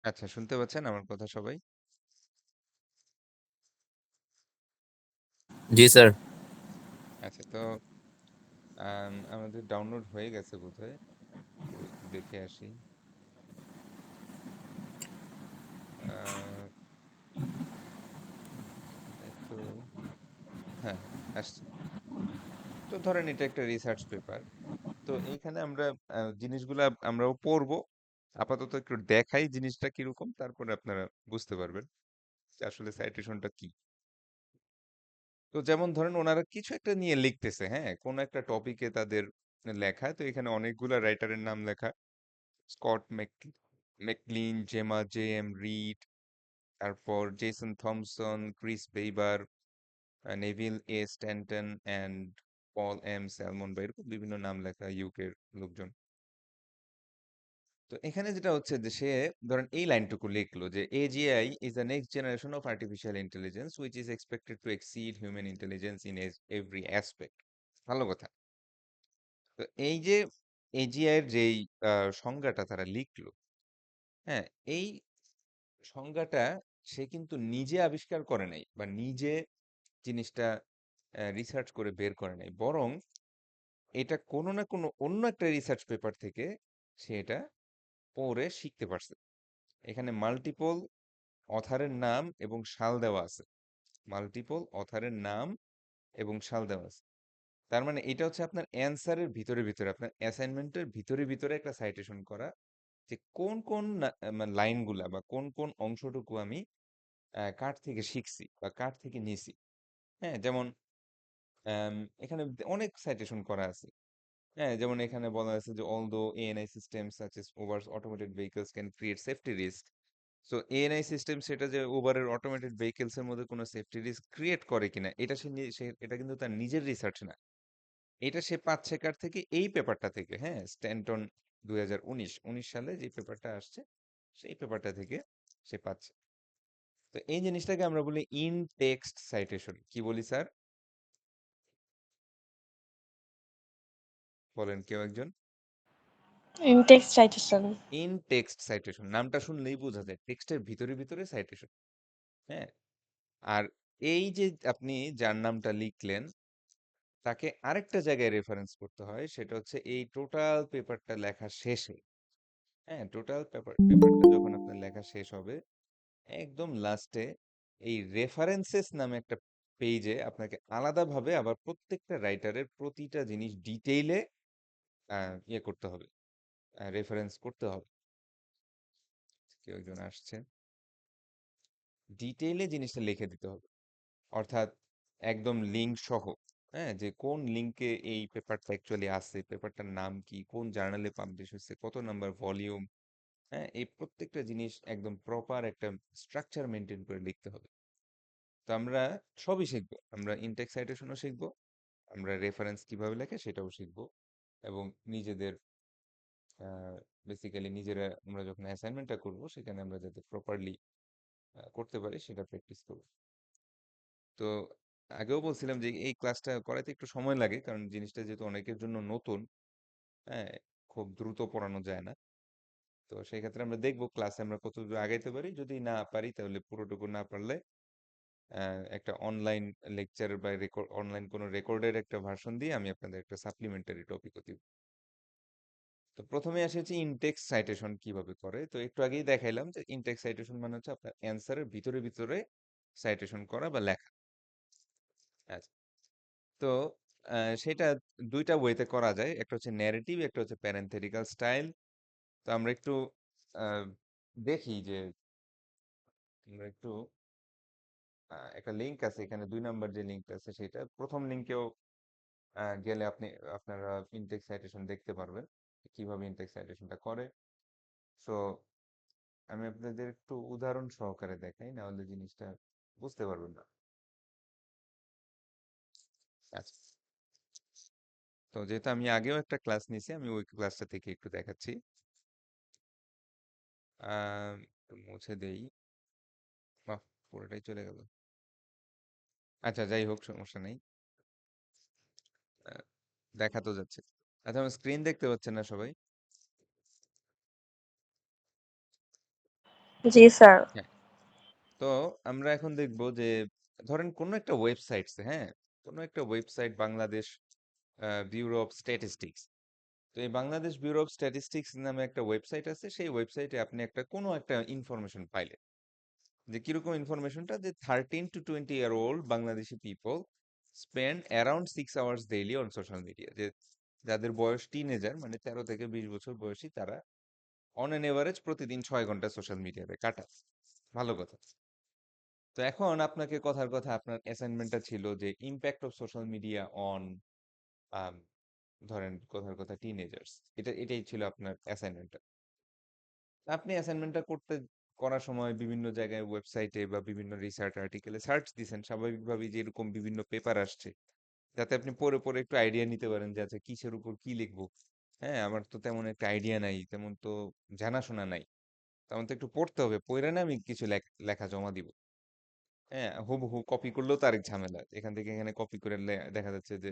আচ্ছা, শুনতে পাচ্ছেন আমার কথা সবাই? জি স্যার। আচ্ছা, তো আমাদের ডাউনলোড হয়ে গেছে বোধহয়। তো একটু দেখে আসি। আহ, তো হ্যাঁ, হ্যাঁ, আসছে। তো ধরেন এটা একটা রিসার্চ পেপার। তো এইখানে আমরা জিনিসগুলা আমরাও পড়বো। আপাতত একটু দেখাই জিনিসটা কিরকম, তারপরে আপনারা বুঝতে পারবেন যে আসলে সাইটেশনটা কি। তো যেমন ধরেন ওনারা কিছু একটা নিয়ে লিখতেছে, হ্যাঁ, কোন একটা টপিকে তাদের লেখা। তো এখানে অনেকগুলা রাইটারের নাম লেখা। Scott McLean, Gemma J M Reid, তারপর Jason Thomson, Chris Bieber, Neville A Stanton and Paul M Salmon, বা এরকম বিভিন্ন নাম লেখা ইউকের লোকজন। তো এখানে যেটা হচ্ছে যে সে ধরেন এই লাইনটুকু লিখলো যে AGI is the next generation of artificial intelligence which is expected to exceed human intelligence in every aspect. ভালো কথা। তো এই যে এজিআই এর যেই সংজ্ঞাটা তারা লিখলো, হ্যাঁ, এই সংজ্ঞাটা সে কিন্তু নিজে আবিষ্কার করে নাই বা নিজে জিনিসটা রিসার্চ করে বের করে নাই, বরং এটা কোনো না কোনো অন্য একটা রিসার্চ পেপার থেকে সে এটা পড়ে শিখতে পারছে। এখানে মাল্টিপল অথারের নাম এবং সাল দেওয়া আছে। মাল্টিপল অথারের নাম এবং সাল দেওয়া আছে। তার মানে এটা হচ্ছে আপনার অ্যান্সারের ভিতরে ভিতরে, আপনার অ্যাসাইনমেন্টের ভিতরে ভিতরে একটা সাইটেশন করা, যে কোন কোন মানে লাইনগুলা বা কোন কোন অংশটুকু আমি কার থেকে শিখছি বা কার থেকে নিছি। হ্যাঁ, যেমন এখানে অনেক সাইটেশন করা আছে। হ্যাঁ, যেমন এখানে বলা আছে যে although ANI systems such as Uber's automated vehicles can create safety risk, so ANI system সেটা যে উবারের অটোমেটেড ভেহিকেলস এর মধ্যে কোনো সেফটি রিস্ক ক্রিয়েট করে কিনা, এটা এটা কিন্তু তার নিজের রিসার্চ না। এটা সে পাচ্ছে কার থেকে? এই পেপারটা থেকে, হ্যাঁ, স্ট্যান্টন 2019 সালে যে পেপারটা আসছে, সেই পেপারটা থেকে সে পাচ্ছে। তো এই জিনিসটাকে আমরা বলি ইন টেক্সট সাইটেশন। কি বলি স্যার? বলেন কেউ একজন। In-text citation. In text citation নামটা শুনলেই বোঝা যায় টেক্সটের ভিতরে ভিতরে সাইটেশন। হ্যাঁ, আর এই যে আপনি যার নামটা লিখলেন তাকে আরেকটা জায়গায় রেফারেন্স করতে হয়, সেটা হচ্ছে এই টোটাল পেপারটা লেখা শেষে। হ্যাঁ, টোটাল পেপারটা যখন আপনার লেখা শেষ হবে, একদম লাস্টে এই রেফারেন্সেস নামে একটা পেজে আপনাকে আলাদাভাবে আবার প্রত্যেকটা রাইটারের প্রতিটা জিনিস ডিটেইলে ইয়ে করতে হবে, রেফারেন্স করতে হবে। কেউ একজন আসছে, ডিটেইলে জিনিসটা লিখে দিতে হবে, অর্থাৎ একদম লিঙ্ক সহ। হ্যাঁ, যে কোন লিঙ্কে এই পেপারটা অ্যাকচুয়ালি আছে, পেপারটার নাম কি, কোন জার্নালে পাবলিশ হয়েছে, কত নাম্বার ভলিউম। হ্যাঁ, এই প্রত্যেকটা জিনিস একদম প্রপার একটা স্ট্রাকচার মেনটেন করে লিখতে হবে। তো আমরা সবই শিখবো, আমরা ইনটেক্স সাইটেশনও শিখবো, আমরা রেফারেন্স কিভাবে লেখে সেটাও শিখবো, এবং নিজেদের বেসিক্যালি নিজেরা আমরা যখন অ্যাসাইনমেন্টটা করব সেখানে আমরা যাতে প্রপারলি করতে পারি সেটা প্র্যাকটিস করব। তো আগেও বলছিলাম যে এই ক্লাসটা করাইতে একটু সময় লাগে, কারণ জিনিসটা যেহেতু অনেকের জন্য নতুন। হ্যাঁ, খুব দ্রুত পড়ানো যায় না। তো সেই ক্ষেত্রে আমরা দেখবো ক্লাসে আমরা কতদূর আগাইতে পারি। যদি না পারি তাহলে পুরোটুকু না পারলে একটা অনলাইন লেকচার বা অনলাইন কোনো রেকর্ডের একটা ভার্সন দিয়ে আমি আপনাদের একটা সাপ্লিমেন্টারি টপিকও দিব। তো প্রথমে আসে হচ্ছে ইনটেক্স সাইটেশন কিভাবে করে। তো একটু আগেই দেখাইলাম যে ইনটেক্স সাইটেশন মানে হচ্ছে আপনার অ্যান্সারের ভিতরে ভিতরে সাইটেশন করা বা লেখা। আচ্ছা, তো সেটা দুইটা ওয়েতে করা যায়, একটা হচ্ছে ন্যারেটিভ, একটা হচ্ছে প্যারেন্থেটিক্যাল স্টাইল। তো আমরা একটু আহ, দেখি যে আমরা একটু একটা লিঙ্ক আছে এখানে, 2 নাম্বার যে লিঙ্কটা আছে সেটা, প্রথম লিঙ্কেও গেলে আপনারা ইনটেক্স সাইটেশন দেখতে পারবেন কিভাবে ইনটেক্স সাইটেশনটা করে। সো আমি আপনাদের একটু উদাহরণ সহকারে দেখাই, না হলে জিনিসটা বুঝতে পারবেন না। আচ্ছা, তো যেহেতু আমি আগেও একটা ক্লাস নিয়েছি, আমি ওই ক্লাসটা থেকে একটু দেখাচ্ছি। একটু মুছে দেই। বাহ, পুরোটাই চলে গেল। আচ্ছা, যাই হোক, সমস্যা নেই। আহ, দেখা তো যাচ্ছে। আচ্ছা, আমার স্ক্রিন দেখতে পাচ্ছেন না সবাই? জি স্যার। হ্যাঁ। তো আমরা এখন দেখব যে ধরেন কোনো একটা ওয়েবসাইটসে, হ্যাঁ, কোনো একটা website Bangladesh bureau of statistics. তো এই বাংলাদেশ ব্যুরো অফ স্ট্যাটিস্টিক্স নামে একটা ওয়েবসাইট আছে। সেই ওয়েবসাইটে আপনি কোনো একটা ইনফরমেশন পাইলেন, যে কিরকম ইনফরমেশনটা, যে 13 to 20 year old Bangladeshi people spend around 6 hours daily on social media. যে যাদের বয়স টিনেজার, মানে 13 থেকে 20 বছর বয়সী, তারা অন এন এভারেজ প্রতিদিন 6 ঘন্টা সোশ্যাল মিডিয়াতে কাটায়। ভালো কথা। তো এখন আপনাকে কথার কথা, আপনার অ্যাসাইনমেন্টটা ছিল যে impact of social media on, ধরেন কথার কথা, টিনেজার্স। এটাই ছিল আপনার অ্যাসাইনমেন্টটা। আপনি অ্যাসাইনমেন্টটা করার সময় বিভিন্ন জায়গায় ওয়েবসাইটে বা বিভিন্ন রিসার্চ আর্টিকেলে সার্চ দিছেন, স্বাভাবিকভাবেই যে এরকম বিভিন্ন পেপার আসছে, যাতে আপনি পড়ে পড়ে একটু আইডিয়া নিতে পারেন যে আচ্ছা কিসের উপর কি লিখবো। হ্যাঁ, আমার তো তেমন একটা আইডিয়া নাই, তেমন তো জানাশোনা নাই, তেমন তো একটু পড়তে হবে, পড়ে না আমি কিছু লেখা জমা দিব। হ্যাঁ, হুবহু কপি করলেও তো আরেক ঝামেলা, এখান থেকে এখানে কপি করে দেখা যাচ্ছে যে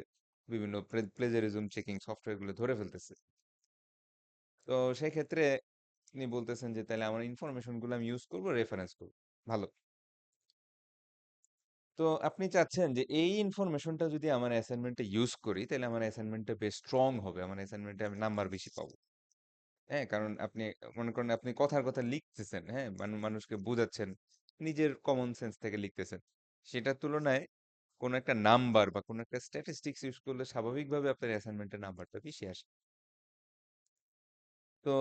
বিভিন্ন প্লেজারিজম চেকিং সফটওয়্যার গুলো ধরে ফেলতেছে। তো সেক্ষেত্রে আপনি বলতেছেন যে তাহলে আমার ইনফরমেশন গুলো আমি ইউজ করবো, রেফারেন্স করবো। ভালো। তো আপনি চাচ্ছেন যে এই ইনফরমেশনটা যদি আমার অ্যাসাইনমেন্টে ইউজ করি, তাহলে আমার অ্যাসাইনমেন্টটা বেশ স্ট্রং হবে, আমার অ্যাসাইনমেন্টে আমি নাম্বার বেশি পাবো। হ্যাঁ, কারণ আপনি মনে করেন আপনি কথার কথা লিখতেছেন, হ্যাঁ, মানুষকে বোঝাচ্ছেন, নিজের কমন সেন্স থেকে লিখতেছেন। সেটার তুলনায় কোনো একটা নাম্বার বা কোনো একটা স্ট্যাটিস্টিক্স ইউজ করলে স্বাভাবিকভাবে আপনার অ্যাসাইনমেন্টের নাম্বারটা বেশি আসে। তো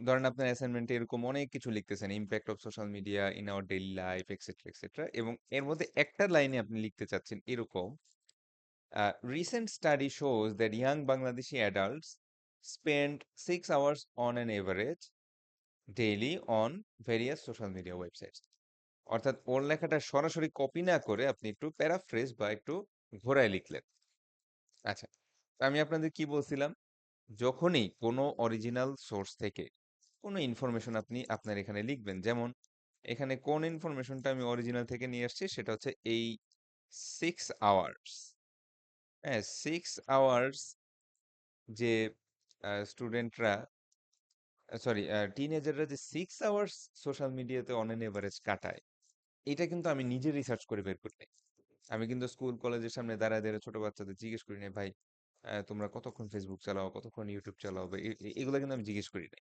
ধরেন আপনার অ্যাসাইনমেন্টে এরকম অনেক কিছু লিখতেছেন, impact of social media in our daily life etcetera etcetera, এবং এর মধ্যে একটা লাইনে আপনি লিখতে চাচ্ছেন এরকম, recent study shows that young Bangladeshi adults spend 6 hours on an average daily on various social media websites. অর্থাৎ ওর লেখাটা সরাসরি কপি না করে আপনি একটু প্যারাফ্রেজ বা একটু ঘোরায় লিখলেন। আচ্ছা, তো আমি আপনাদের কি বলছিলাম, যখনই কোনো অরিজিনাল সোর্স থেকে কোনো ইনফরমেশন আপনি আপনার এখানে লিখবেন, যেমন এখানে কোন ইনফরমেশনটা আমি অরিজিনাল থেকে নিয়ে আসছি, সেটা হচ্ছে এই 6 আওয়ার্স। হ্যাঁ, 6 আওয়ার্স যে স্টুডেন্টরা, সরি, টিনেজাররা যে 6 আওয়ার্স সোশ্যাল মিডিয়াতে অন এন এভারেজ কাটায়, এটা কিন্তু আমি নিজে রিসার্চ করে বের করি নাই। আমি কিন্তু স্কুল কলেজের সামনে দাঁড়ায় দাঁড়ায় ছোট বাচ্চাদের জিজ্ঞেস করি নাই, ভাই তোমরা কতক্ষণ ফেসবুক চালাও, কতক্ষণ ইউটিউব চালাও, বা এগুলো কিন্তু আমি জিজ্ঞেস করি নাই।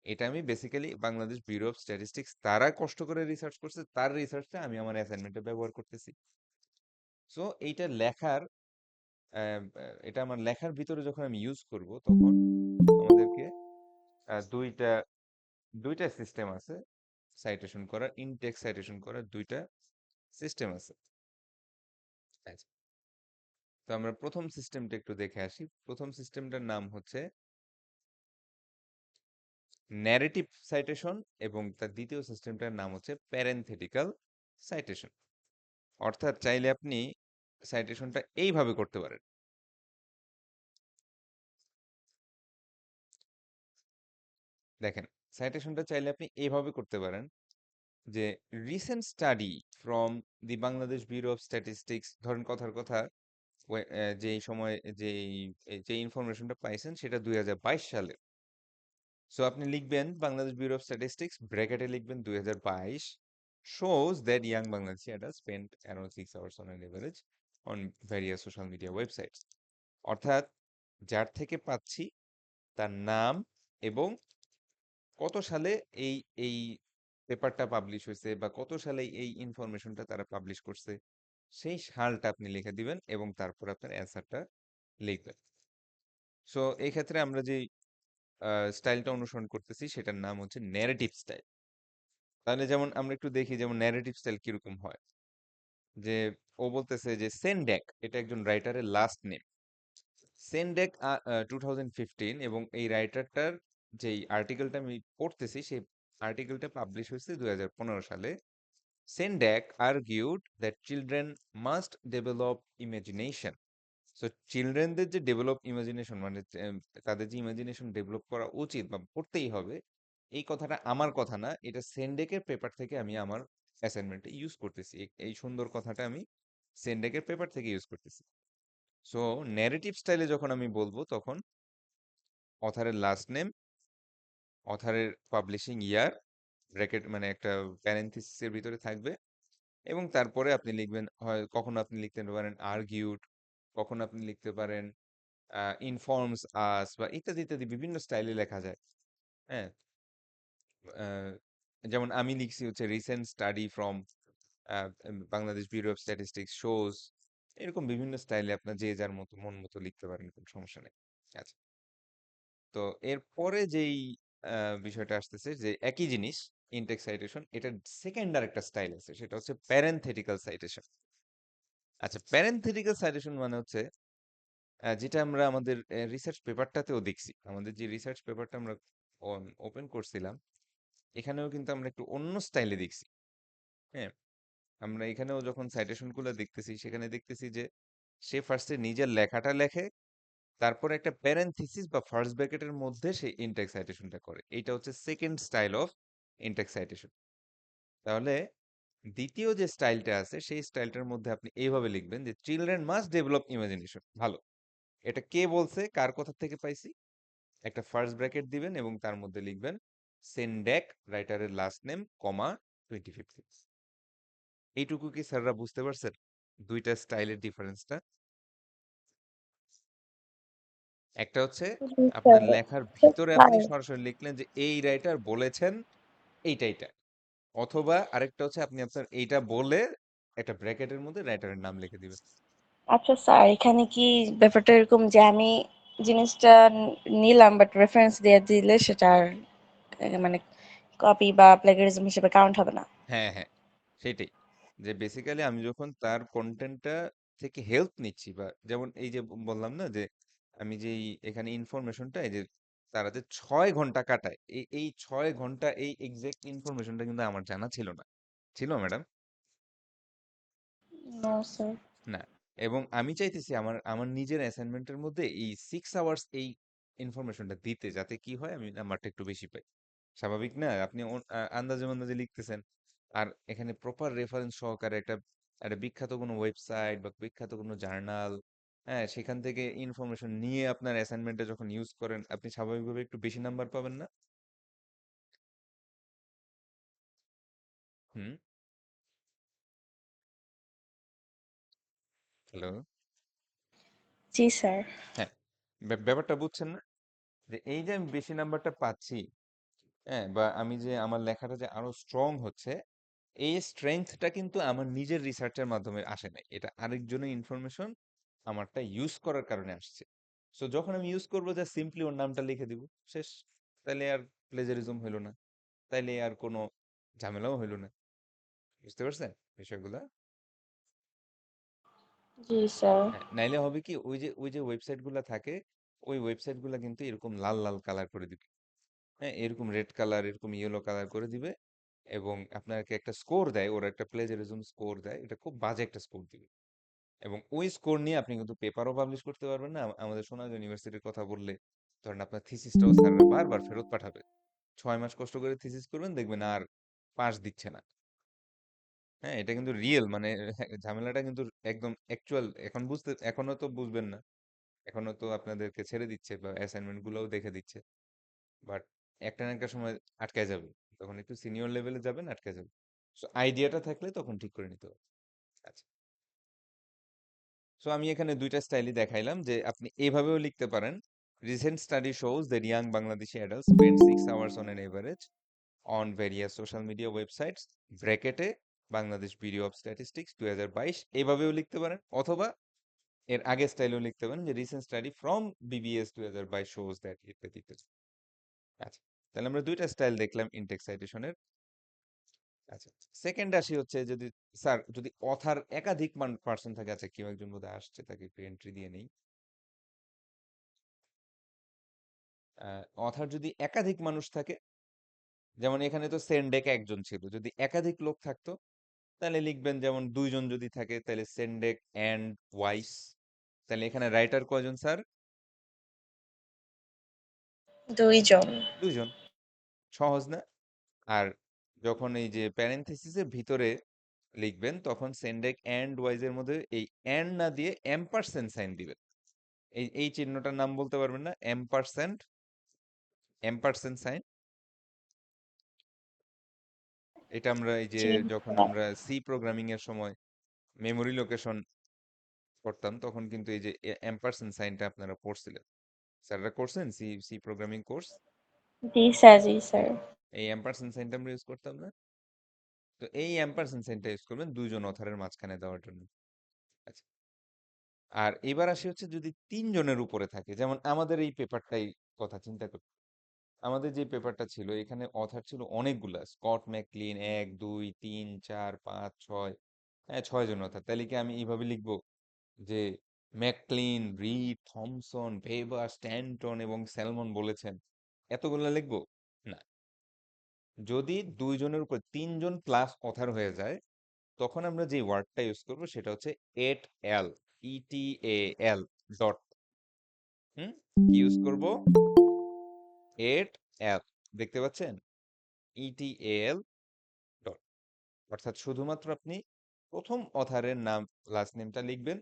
এটা আমি basically Bangladesh bureau of statistics, তারা কষ্ট করে রিসার্চ করছে, তার রিসার্চটা আমি আমার অ্যাসাইনমেন্টে ব্যবহার করতেছি। সো এইটা লেখার, এটা আমার লেখার ভিতরে যখন আমি ইউজ করব, তখন আমাদেরকে দুইটা দুইটা সিস্টেম আছে সাইটেশন করার, ইনটেক্স সাইটেশন করার দুইটা সিস্টেম আছে। আচ্ছা, তো আমরা প্রথম সিস্টেমটা একটু দেখে আসি। প্রথম সিস্টেমটার নাম হচ্ছে ন্যারেটিভ সাইটেশন, এবং তার দ্বিতীয় সিস্টেমটার নাম হচ্ছে প্যারেনথেটিক্যাল সাইটেশন। অর্থাৎ চাইলে আপনি সাইটেশনটা এইভাবে করতে পারেন। দেখেন, সাইটেশনটা চাইলে আপনি এইভাবে করতে পারেন যে recent study from the Bangladesh bureau of statistics, ধরেন কথার কথা যেই সময় যেই যে ইনফরমেশনটা পাইছেন সেটা 2022 সালে। সো আপনি লিখবেন বাংলাদেশ ব্যুরো অফ স্ট্যাটিস্টিক্স, ব্র্যাকেটে লিখবেন 2022 shows that young Bangladeshi adults spend around 6 hours on an average on various social media websites। অর্থাৎ যার থেকে পাচ্ছি তার নাম এবং কত সালে এই এই পেপারটা পাবলিশ হয়েছে, বা কত সালে এই ইনফরমেশনটা তারা পাবলিশ করছে, সেই সালটা আপনি লিখে দিবেন এবং তারপর আপনার অ্যান্সারটা লিখবেন। সো এই ক্ষেত্রে আমরা যে স্টাইলটা অনুসরণ করতেছি সেটার নাম হচ্ছে ন্যারেটিভ স্টাইল। তাহলে যেমন আমরা একটু দেখি যেমন ন্যারেটিভ স্টাইল কিরকম হয়। যে ও বলতেছে যে সেনডেক, এটা একজন রাইটারের লাস্ট নেম, সেনডেক 2015, এবং এই রাইটারটার যেই আর্টিকেলটা আমি পড়তেছি সেই আর্টিকেলটা পাবলিশ হয়েছে 2015 সালে। Sendak argued that children must develop imagination. So চিলড্রেনদের যে ডেভেলপ ইমাজিনেশন, মানে তাদের যে ইমাজিনেশন ডেভেলপ করা উচিত বা করতেই হবে, এই কথাটা আমার কথা না, এটা সেনডেকের পেপার থেকে আমি আমার অ্যাসাইনমেন্টে ইউজ করতেছি। এই সুন্দর কথাটা আমি সেনডেকের পেপার থেকে ইউজ করতেছি। সো ন্যারেটিভ স্টাইলে যখন আমি বলবো, তখন অথারের লাস্ট নেম, অথারের পাবলিশিং ইয়ার, ব্র্যাকেট মানে একটা প্যারেনথেসিসের ভিতরে থাকবে, এবং তারপরে আপনি লিখবেন, হয় কখনো আপনি লিখতে পারেন আর্গিউড, কখনো আপনি লিখতে পারেন ইনফর্মস আস, বা ইত্যাদি ইত্যাদি বিভিন্ন স্টাইলে লেখা যায়। হ্যাঁ, আহ, যেমন আমি লিখছি হচ্ছে recent study from Bangladesh bureau of statistics shows. এরকম বিভিন্ন স্টাইলে আপনার যে যার মতো মন মতো লিখতে পারেন, কোনো সমস্যা নেই। আচ্ছা, তো এরপরে যেই বিষয়টা আসতেছে যে একই জিনিস, ইনটেক্স সাইটেশন, এটার সেকেন্ড আর একটা স্টাইল আছে, সেটা হচ্ছে প্যারেনথেটিক্যাল সাইটেশন। আচ্ছা, প্যারেনথেটিক্যাল সাইটেশন মানে হচ্ছে যেটা আমরা আমাদের রিসার্চ পেপারটাতেও দেখছি, আমাদের যে রিসার্চ পেপারটা আমরা ওপেন করছিলাম, এখানেও কিন্তু আমরা একটু অন্য স্টাইলে দেখছি। হ্যাঁ, আমরা এখানেও যখন সাইটেশন গুলো দেখতেছি, সেখানে দেখতেছি যে সে ফার্স্টে নিজের লেখাটা লেখে, তারপরে একটা প্যারেনথিসিস বা ফার্স্ট ব্র্যাকেটের মধ্যে সেই ইনটেক্স সাইটেশনটা করে। এইটা হচ্ছে second style of Intex citation. তাহলে দ্বিতীয় যে স্টাইলটা আছে, সেই স্টাইলটার মধ্যে আপনি এইভাবে লিখবেন যে চিলড্রেন মাস্ট ডেভেলপ ইমাজিনেশন। ভালো, এটা কে বলছে, কার কথা থেকে পাইছি, একটা ফার্স্ট ব্র্যাকেট দিবেন এবং তার মধ্যে লিখবেন সেন্ডেক, রাইটারের লাস্ট নেম, কমা 2015। এইটুকু কি স্যাররা বুঝতে পারছেন দুইটা স্টাইলের ডিফারেন্সটা? একটা হচ্ছে জি আপনার স্যার। লেখার তো ভিতরে আপনি স্যার, সরাসরি লিখলেন যে এই রাইটার বলেছেন এইটা এইটা, অথবা আরেকটা হচ্ছে আপনি আপনার এইটা বলে একটা ব্র্যাকেটের মধ্যে রাইটারের নাম লিখে দিবেন। আচ্ছা স্যার, এখানে কি ব্যাপারটা এরকম যে আমি জিনিসটা নিলাম বাট রেফারেন্স দিয়ে দিলে সেটার মানে কপি বা প্লেগারিজম হিসেবে কাউন্ট হবে না? হ্যাঁ, হ্যাঁ, সেটাই। যে বেসিক্যালি আমি যখন তার কন্টেন্টটা থেকে হেল্প নিচ্ছি, বা যেমন এই যে বললাম না যে আমি যে এখানে ইনফরমেশনটা, এই যে তারা যে 6 ঘন্টা কাটায়, এই 6 ঘন্টা এই এক্সাক্ট ইনফরমেশনটা কিন্তু আমার জানা ছিল না। ছিল ম্যাডাম? No sir. না। এবং আমি চাইতেছি আমার আমার নিজের অ্যাসাইনমেন্টের মধ্যে এই 6 আওয়ার্স এই ইনফরমেশনটা দিতে, যাতে কি হয় আমি নাম্বারটা একটু বেশি পাই। স্বাভাবিক না? আপনি আন্দাজে মান্দাজে লিখতেছেন। আর এখানে প্রপার রেফারেন্স সহকারে একটা একটা বিখ্যাত কোনো ওয়েবসাইট বা বিখ্যাত কোনো জার্নাল, হ্যাঁ, সেখান থেকে ইনফরমেশন নিয়ে আপনার অ্যাসাইনমেন্টে যখন ইউজ করেন, আপনি স্বাভাবিকভাবে একটু বেশি নাম্বার পাবেন না? হুম। হ্যালো? জি স্যার। হ্যাঁ, ব্যাপারটা বুঝছেন না? যে এই যে আমি বেশি নাম্বারটা পাচ্ছি, হ্যাঁ, বা আমি যে আমার লেখাটা যে আরো স্ট্রং হচ্ছে, এই স্ট্রেংথটা কিন্তু আমার নিজের রিসার্চের মাধ্যমে আসে নাই, এটা আরেকজনের ইনফরমেশন আমারটা ইউজ করার কারণে আসছে। সো যখন আমি ইউজ করবো, যা সিম্পলি ওর নামটা লিখে দিব, শেষ। তাইলে আর প্লেজারিজম হইলো না, তাইলে আর কোনো ঝামেলাও হইলো না। বুঝতে পারছেন বিষয়গুলো? জি স্যার। হ্যাঁ, নাইলে হবে কি, ওই যে ওয়েবসাইট গুলা থাকে, ওই ওয়েবসাইট গুলা কিন্তু এরকম লাল লাল কালার করে দিবে। হ্যাঁ, এরকম রেড কালার, এরকম ইয়েলো কালার করে দিবে, এবং আপনাকে একটা স্কোর দেয়, ওরা একটা প্লেজারিজম স্কোর দেয়, এটা খুব বাজে একটা স্কোর দিবে। এবং ওই স্কোর নিয়ে আপনি কিন্তু পেপারও পাবলিশ করতে পারবেন না। আমাদের সোনারগাঁও ইউনিভার্সিটির কথা বললে, ধরেন আপনার থিসিসটাও স্যাররা বারবার ফেরত পাঠাবে। 6 মাস কষ্ট করে থিসিস করবেন, দেখবেন আর পাস দিচ্ছে না। হ্যাঁ, এটা কিন্তু রিয়েল, মানে হ্যাঁ, ঝামেলাটা কিন্তু একদম অ্যাকচুয়াল। এখনো তো বুঝবেন না, এখনো তো আপনাদেরকে ছেড়ে দিচ্ছে বা অ্যাসাইনমেন্ট গুলোও দেখে দিচ্ছে, বাট একটা না একটা সময় আটকায় যাবে। তখন একটু সিনিয়র লেভেলে যাবেন, আটকায় যাবে। সো আইডিয়াটা থাকলে তখন ঠিক করে নিতে হবে। আচ্ছা, সো আমি এখানে দুইটা স্টাইলই দেখাইলাম, যে আপনি এভাবেও লিখতে পারেন। Recent study shows that young Bangladeshi adult spend 6 hours on an average on various social media websites, ব্র্যাকেটে বাংলাদেশ ব্যুরো অফ স্ট্যাটিস্টিক্স 2022, এইভাবেও লিখতে পারেন। অথবা এর আগের স্টাইলেও লিখতে পারেন, যে recent study from BBS 2022 shows that ইত্যাদি ইত্যাদি। আচ্ছা, তাহলে আমরা দুইটা স্টাইল দেখলাম ইনটেক্স সাইটেশনের। আচ্ছা, সেকেন্ড আসি হচ্ছে, যদি স্যার যদি অথার একাধিক পার্সন থাকে, আচ্ছা কেউ একজন বোধহয় আসছে, তাকে একটু এন্ট্রি দিয়ে নেই। অথার যদি একাধিক মানুষ থাকে, যেমন এখানে তো সেন্ডেক একজন ছিল, যদি একাধিক লোক থাকতো তাহলে লিখবেন, যেমন দুইজন যদি থাকে তাহলে সেন্ডেক অ্যান্ড ওয়াইস। তাহলে এখানে রাইটার কয়জন স্যার? 2 জন। দুইজন। সহজ না? আর যখন এই যে প্যারেনথেসিসের ভিতরে লিখবেন, তখন সেন্ডেক অ্যান্ড ওয়াইজ এর মধ্যে এই অ্যান্ড না দিয়ে এম্পারসেন্ট সাইন দিবেন। এই চিহ্নটার নাম বলতে পারবেন না? এম্পারসেন্ট, এম্পারসেন্ট সাইন। এটা আমরা এই যে জি যখন বুঝতে আমরা সি প্রোগ্রামিং এর সময় মেমোরি লোকেশন করতাম তখন কিন্তু এই যে এম্পারসেন্ড সাইনটা আপনারা পড়ছিলেন। স্যাররা করছেন সি সি প্রোগ্রামিং কোর্স? জি স্যার, জি স্যার। এই এম্পারসেন্ড সাইনটা আমরা ইউজ করতাম না? তো এই এম্পারসেন্ড সাইনটা ইউজ করবেন দুইজন অথারের মাঝখানে দেওয়ার জন্য। আচ্ছা, আর এবার আসি হচ্ছে যদি তিনজনের উপরে থাকে, যেমন আমাদের এই পেপারটাই কথা চিন্তা করি। আমাদের যে পেপারটা ছিল এখানে অথার ছিল অনেকগুলা, স্কট ম্যাকক্লিন 1 2 3 4 5 6, হ্যাঁ 6 জন অথার। তাহলে কি আমি এইভাবে লিখবো যে ম্যাকক্লিন, রিড, থমসন, ভেবার, স্ট্যান্টন এবং স্যালমন বলেছেন, এতগুলা লিখবো? না। যদি দুইজনের উপর তিনজন প্লাস অথার হয়ে যায় তখন আমরা যে ওয়ার্ডটা ইউজ করব সেটা হচ্ছে এট এল, ETAL ডট। হুম, কি ইউজ করব? এট এল, দেখতে পাচ্ছেন? ETAL dot. অর্থাৎ শুধুমাত্র আপনি প্রথম অথারের নাম, লাস্ট নেমটা লিখবেন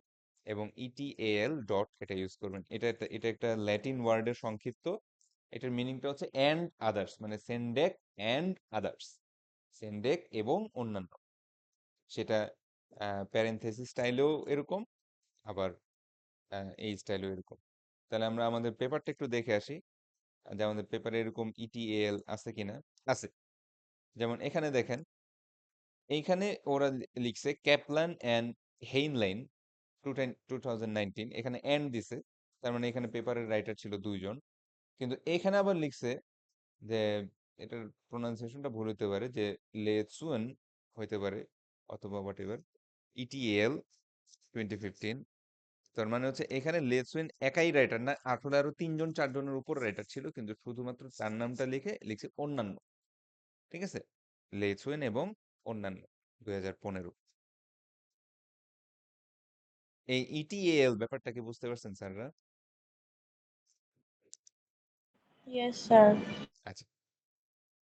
এবং ETAL ডট এটা ইউজ করবেন। এটা একটা ল্যাটিন ওয়ার্ডের সংক্ষিপ্ত। এটার মিনিংটা হচ্ছে অ্যান্ড আদার্স, মানে সেন্ডেক অ্যান্ড আদার্স, সেন্ডেক এবং অন্যান্য। সেটা প্যারেনথেসিস স্টাইলেও এরকম, আবার এই স্টাইলও এরকম। তাহলে আমরা আমাদের পেপারটা একটু দেখে আসি যে আমাদের পেপারে এরকম ETAL আছে কিনা। আছে। যেমন এখানে দেখেন, এইখানে ওরা লিখছে ক্যাপলান অ্যান্ড হেইনলাইন 2019, এখানে এন্ড দিছে, তার মানে এখানে পেপারের রাইটার ছিল দুইজন। কিন্তু এখানে আবার লিখছে যে এটার প্রোনাউন্সিয়েশনটা ভুল হতে পারে, যে লেসুয়েন হইতে পারে অথবা হোয়াট এভার, ETAL 2015। তার মানে হচ্ছে এখানে লেসুয়েন একাই রাইটার না, আসলে আরো তিনজন চারজনের উপর রাইটার ছিল, কিন্তু শুধুমাত্র তার নামটা লিখে লিখছে অন্যান্য। ঠিক আছে, লেসুয়েন এবং অন্যান্য 2015। এই ETAL ব্যাপারটা কি বুঝতে পারছেন স্যাররা? Yes sir. আচ্ছা,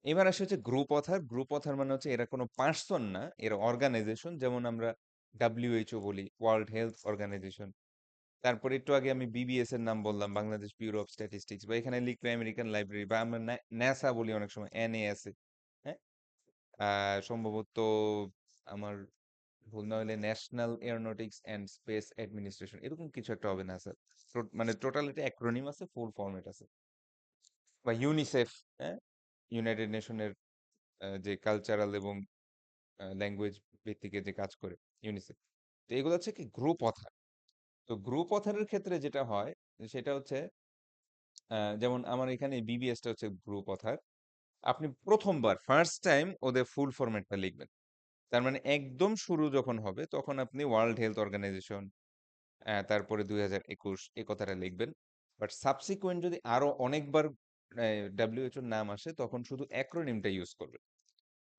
এবার আসে হচ্ছে গ্রুপ অথার। গ্রুপ অথার মানে হচ্ছে এরা কোনো পার্সন না, এরা অর্গানাইজেশন। যেমন আমরা WHO বলি, ওয়ার্ল্ড হেলথ অর্গানাইজেশন। তারপরে একটু আগে আমি BBS এর নাম বললাম, বাংলাদেশ ব্যুরো অফ স্ট্যাটিস্টিক্স, বা এখানে লিখবে আমেরিকান লাইব্রেরি, বা আমরা ন্যাসা বলি অনেক সময়, NASA। হ্যাঁ, সম্ভবত আমার ভুল না হলে national aeronautics and space administration, এরকম কিছু একটা হবে না স্যার। মানে টোটাল এটা অ্যাক্রোনিম আছে, ফুল ফরম্যাট আছে। বা ইউনিসেফ, হ্যাঁ, ইউনাইটেড নেশনের যে কালচারাল এবং ল্যাঙ্গুয়েজ ভিত্তিকে যে কাজ করে, ইউনিসেফ। তো এগুলো হচ্ছে কি গ্রুপ অথার। তো গ্রুপ অথারের ক্ষেত্রে যেটা হয় সেটা হচ্ছে যেমন আমার এখানে BBS-টা হচ্ছে গ্রুপ অথার। আপনি প্রথমবার ফার্স্ট টাইম ওদের ফুল ফরম্যাটটা লিখবেন। তার মানে একদম শুরু যখন হবে তখন আপনি ওয়ার্ল্ড হেলথ অর্গানাইজেশন, তারপরে 2021 এ কথাটা লিখবেন। বাট সাবসিকুয়েন্ট যদি আরো অনেকবার WHO এর নাম আসে তখন শুধু অ্যাক্রোনিমটা ইউজ করবেন।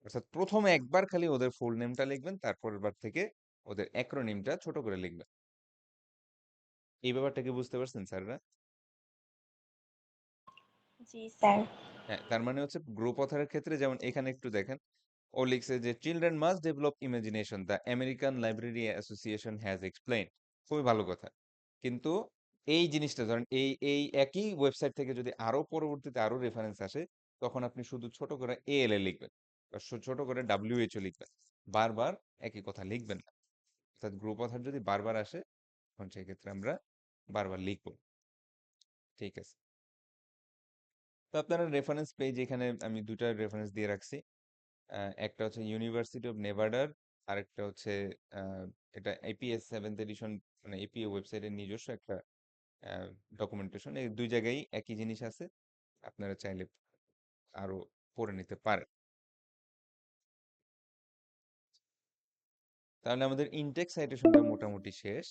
অর্থাৎ প্রথমে একবার খালি ওদের ফুল নেমটা লিখবেন, তারপরের বার থেকে ওদের অ্যাক্রোনিমটা ছোট করে লিখবেন। এই ব্যাপারটা কি বুঝতে পারছেন স্যাররা? জি স্যার। হ্যাঁ, তার মানে হচ্ছে গ্রুপ অথারের ক্ষেত্রে যেমন এখানে একটু দেখেন, ও লিখছে যে children must develop imagination, the American library association has explain. খুবই ভালো কথা। কিন্তু এই জিনিসটা ধরেন এই এই একই ওয়েবসাইট থেকে যদি আরো পরবর্তীতে আরো রেফারেন্স আসে তখন আপনি শুধু ছোট করে ALA লিখবেন বা ছোট করে WHO লিখবেন, বারবার একই কথা লিখবেন না। অর্থাৎ গ্রুপ অথার যদি বারবার আসে তখন সেক্ষেত্রে আমরা বারবার লিখবো। ঠিক আছে, তো আপনারা রেফারেন্স পেজ, এখানে আমি দুটা রেফারেন্স দিয়ে রাখছি। একটা হচ্ছে ইউনিভার্সিটি অফ নেভাডার, আরেকটা হচ্ছে আহ, এটা APS 7th এডিশন, মানে APA ওয়েবসাইটের নিজস্ব একটা ডকুমেন্টেশন। এই দুই জায়গায় একই জিনিস আছে, আপনারা চাইলে আরো পড়ে নিতে পারেন। তাহলে আমাদের ইনটেক্স সাইটেশনটা মোটামুটি শেষ।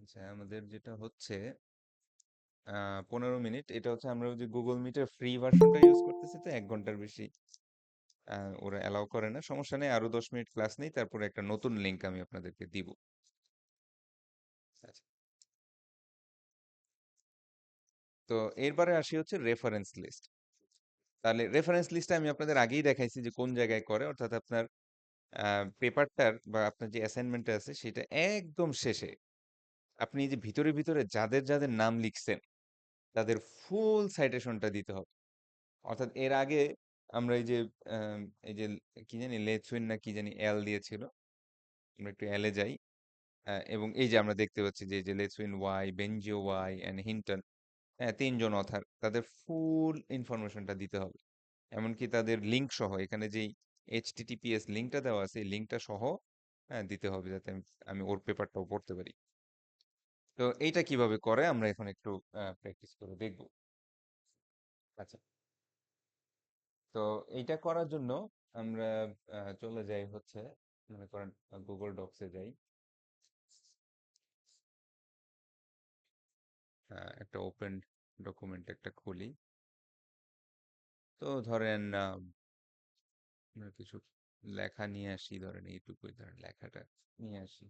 আচ্ছা, আমাদের যেটা হচ্ছে 15 মিনিট, এটা হচ্ছে আমরা ওই যে গুগল মিটের ফ্রি ভার্সনটা ইউজ করতেছি, তো 1 ঘন্টার বেশি ওরা অ্যালাউ করে না। সমস্যা নেই, আরো 10 মিনিট ক্লাস নেই, তারপরে একটা নতুন লিঙ্ক আমি আপনাদেরকে দিব। আচ্ছা, তো এরপরে আসি হচ্ছে রেফারেন্স লিস্ট। তাহলে রেফারেন্স লিস্টে আমি আপনাদের আগেই দেখাইছি যে কোন জায়গায় করে, অর্থাৎ আপনার পেপারটার বা আপনার যে অ্যাসাইনমেন্টটা আছে সেটা একদম শেষে আপনি যে ভিতরে ভিতরে যাদের যাদের নাম লিখছেন তাদের ফুল সাইটেশনটা দিতে হবে। অর্থাৎ এর আগে আমরা এই যে আম, এই যে কি জানি লেচুইন না কি জানি এল দিয়েছিল, আমরা একটু এলে যাই। এবং এই যে আমরা দেখতে পাচ্ছি যে এই যে লেচুইন ওয়াই, বেনজিও ওয়াই এন্ড হিন্টন, হ্যাঁ, তিনজন অথার, তাদের ফুল ইনফরমেশনটা দিতে হবে। এমনকি তাদের লিঙ্ক সহ, এখানে যেই এইচটিটিপিএস লিঙ্কটা দেওয়া আছে এই লিঙ্কটা সহ, হ্যাঁ, দিতে হবে, যাতে আমি আমি ওর পেপারটাও পড়তে পারি। তো এইটা কিভাবে করে আমরা এখন একটু প্র্যাকটিস করে দেখব। আচ্ছা, তো এইটা করার জন্য আমরা চলে যাই হচ্ছে, মনে করেন গুগল ডক্সে যাই। একটা ওপেন ডকুমেন্ট একটা খুলি। তো ধরেন আমরা কিছু লেখা নিয়ে আসি, ধরেন এইটুকুই, ধরেন লেখাটা নিয়ে আসি।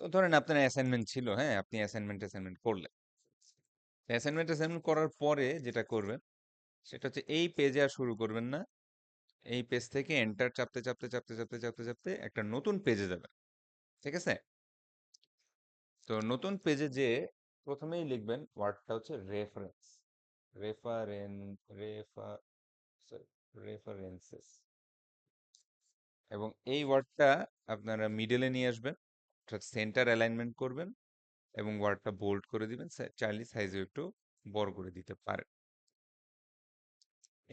তো ধরেন আপনার অ্যাসাইনমেন্ট ছিল, হ্যাঁ, আপনি অ্যাসাইনমেন্ট করলেন। অ্যাসাইনমেন্ট করার পরে যেটা করবেন সেটা হচ্ছে এই পেজে আর শুরু করবেন না, এই পেজ থেকে এন্টার চাপতে চাপতে চাপতে চাপতে চাপতে চাপতে একটা নতুন পেজে যাবেন। ঠিক আছে? তো নতুন পেজে যে প্রথমেই লিখবেন ওয়ার্ডটা হচ্ছে রেফারেন্স, রেফারেন রেফা সরি রেফারেন্সেস। এবং এই ওয়ার্ডটা আপনারা মিডলে নিয়ে আসবেন, অর্থাৎ সেন্টার অ্যালাইনমেন্ট করবেন, এবং ওয়ার্ডটা বোল্ড করে দিবেন, চাইলে সাইজও একটু বড় করে দিতে পারেন।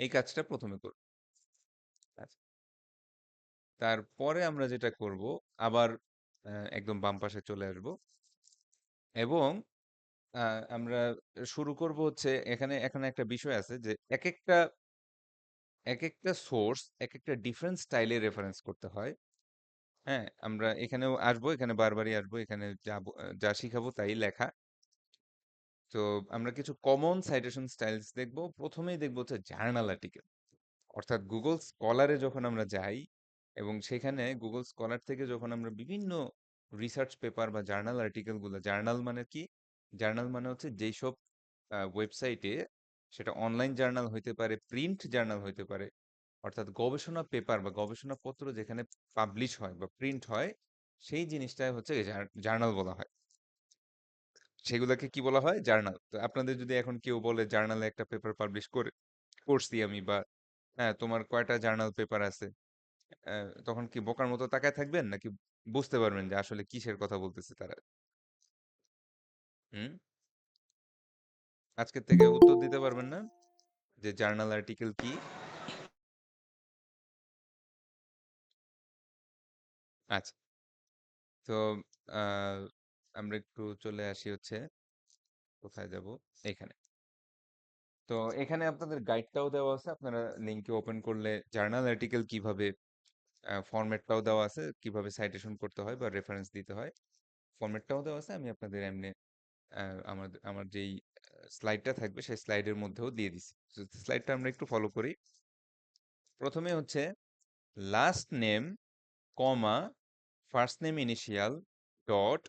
এই কাজটা প্রথমে করব। আচ্ছা, তারপরে আমরা যেটা করব, আবার একদম বাম পাশে চলে আসব, এবং আমরা শুরু করব হচ্ছে, এখানে একটা বিষয় আছে যে এক একটা সোর্স এক একটা ডিফারেন্ট স্টাইলে রেফারেন্স করতে হয়। হ্যাঁ, আমরা এখানেও আসবো, এখানে বারবারই আসবো, এখানে যা শিখাবো তাই লেখা। তো আমরা কিছু কমন সাইটেশন স্টাইলস দেখবো। প্রথমেই দেখবো হচ্ছে জার্নাল আর্টিকেল, অর্থাৎ গুগল স্কলারে যখন আমরা যাই এবং সেখানে গুগল স্কলার থেকে যখন আমরা বিভিন্ন রিসার্চ পেপার বা জার্নাল আর্টিকেল গুলো, জার্নাল মানে কি, জার্নাল মানে হচ্ছে যেই সব ওয়েবসাইটে, সেটা অনলাইন জার্নাল হইতে পারে, প্রিন্ট জার্নাল হইতে পারে, অর্থাৎ গবেষণা পেপার বা গবেষণাপত্র যেখানে পাবলিশ হয় বা প্রিন্ট হয়, সেই জিনিসটাই হচ্ছে জার্নাল বলা হয়। সেগুলোকে কি বলা হয়? জার্নাল। তো আপনাদের যদি এখন কেউ বলে জার্নালে একটা পেপার পাবলিশ করছি আমি, বা হ্যাঁ তোমার কয়টা জার্নাল পেপার আছে, তখন কি বোকার মতো তাকায় থাকবেন, নাকি বুঝতে পারবেন যে আসলে কিসের কথা বলতেছে তারা? হুম, আজকের থেকে উত্তর দিতে পারবেন না যে জার্নাল আর্টিকেল কি? আচ্ছা, তো আহ, আমরা একটু চলে আসি হচ্ছে, কোথায় যাব, এখানে। তো এখানে আপনাদের গাইডটাও দেওয়া আছে, আপনারা লিঙ্কে ওপেন করলে জার্নাল আর্টিকেল কিভাবে, ফরম্যাটটাও দেওয়া আছে, কিভাবে সাইটেশন করতে হয় বা রেফারেন্স দিতে হয়, ফরম্যাটটাও দেওয়া আছে। আমি আপনাদের এমনি আমার আমার যেই স্লাইডটা থাকবে সেই স্লাইডের মধ্যেও দিয়ে দিছি। স্লাইডটা আমরা একটু ফলো করি। প্রথমে হচ্ছে last name, comma, first name initial, dot,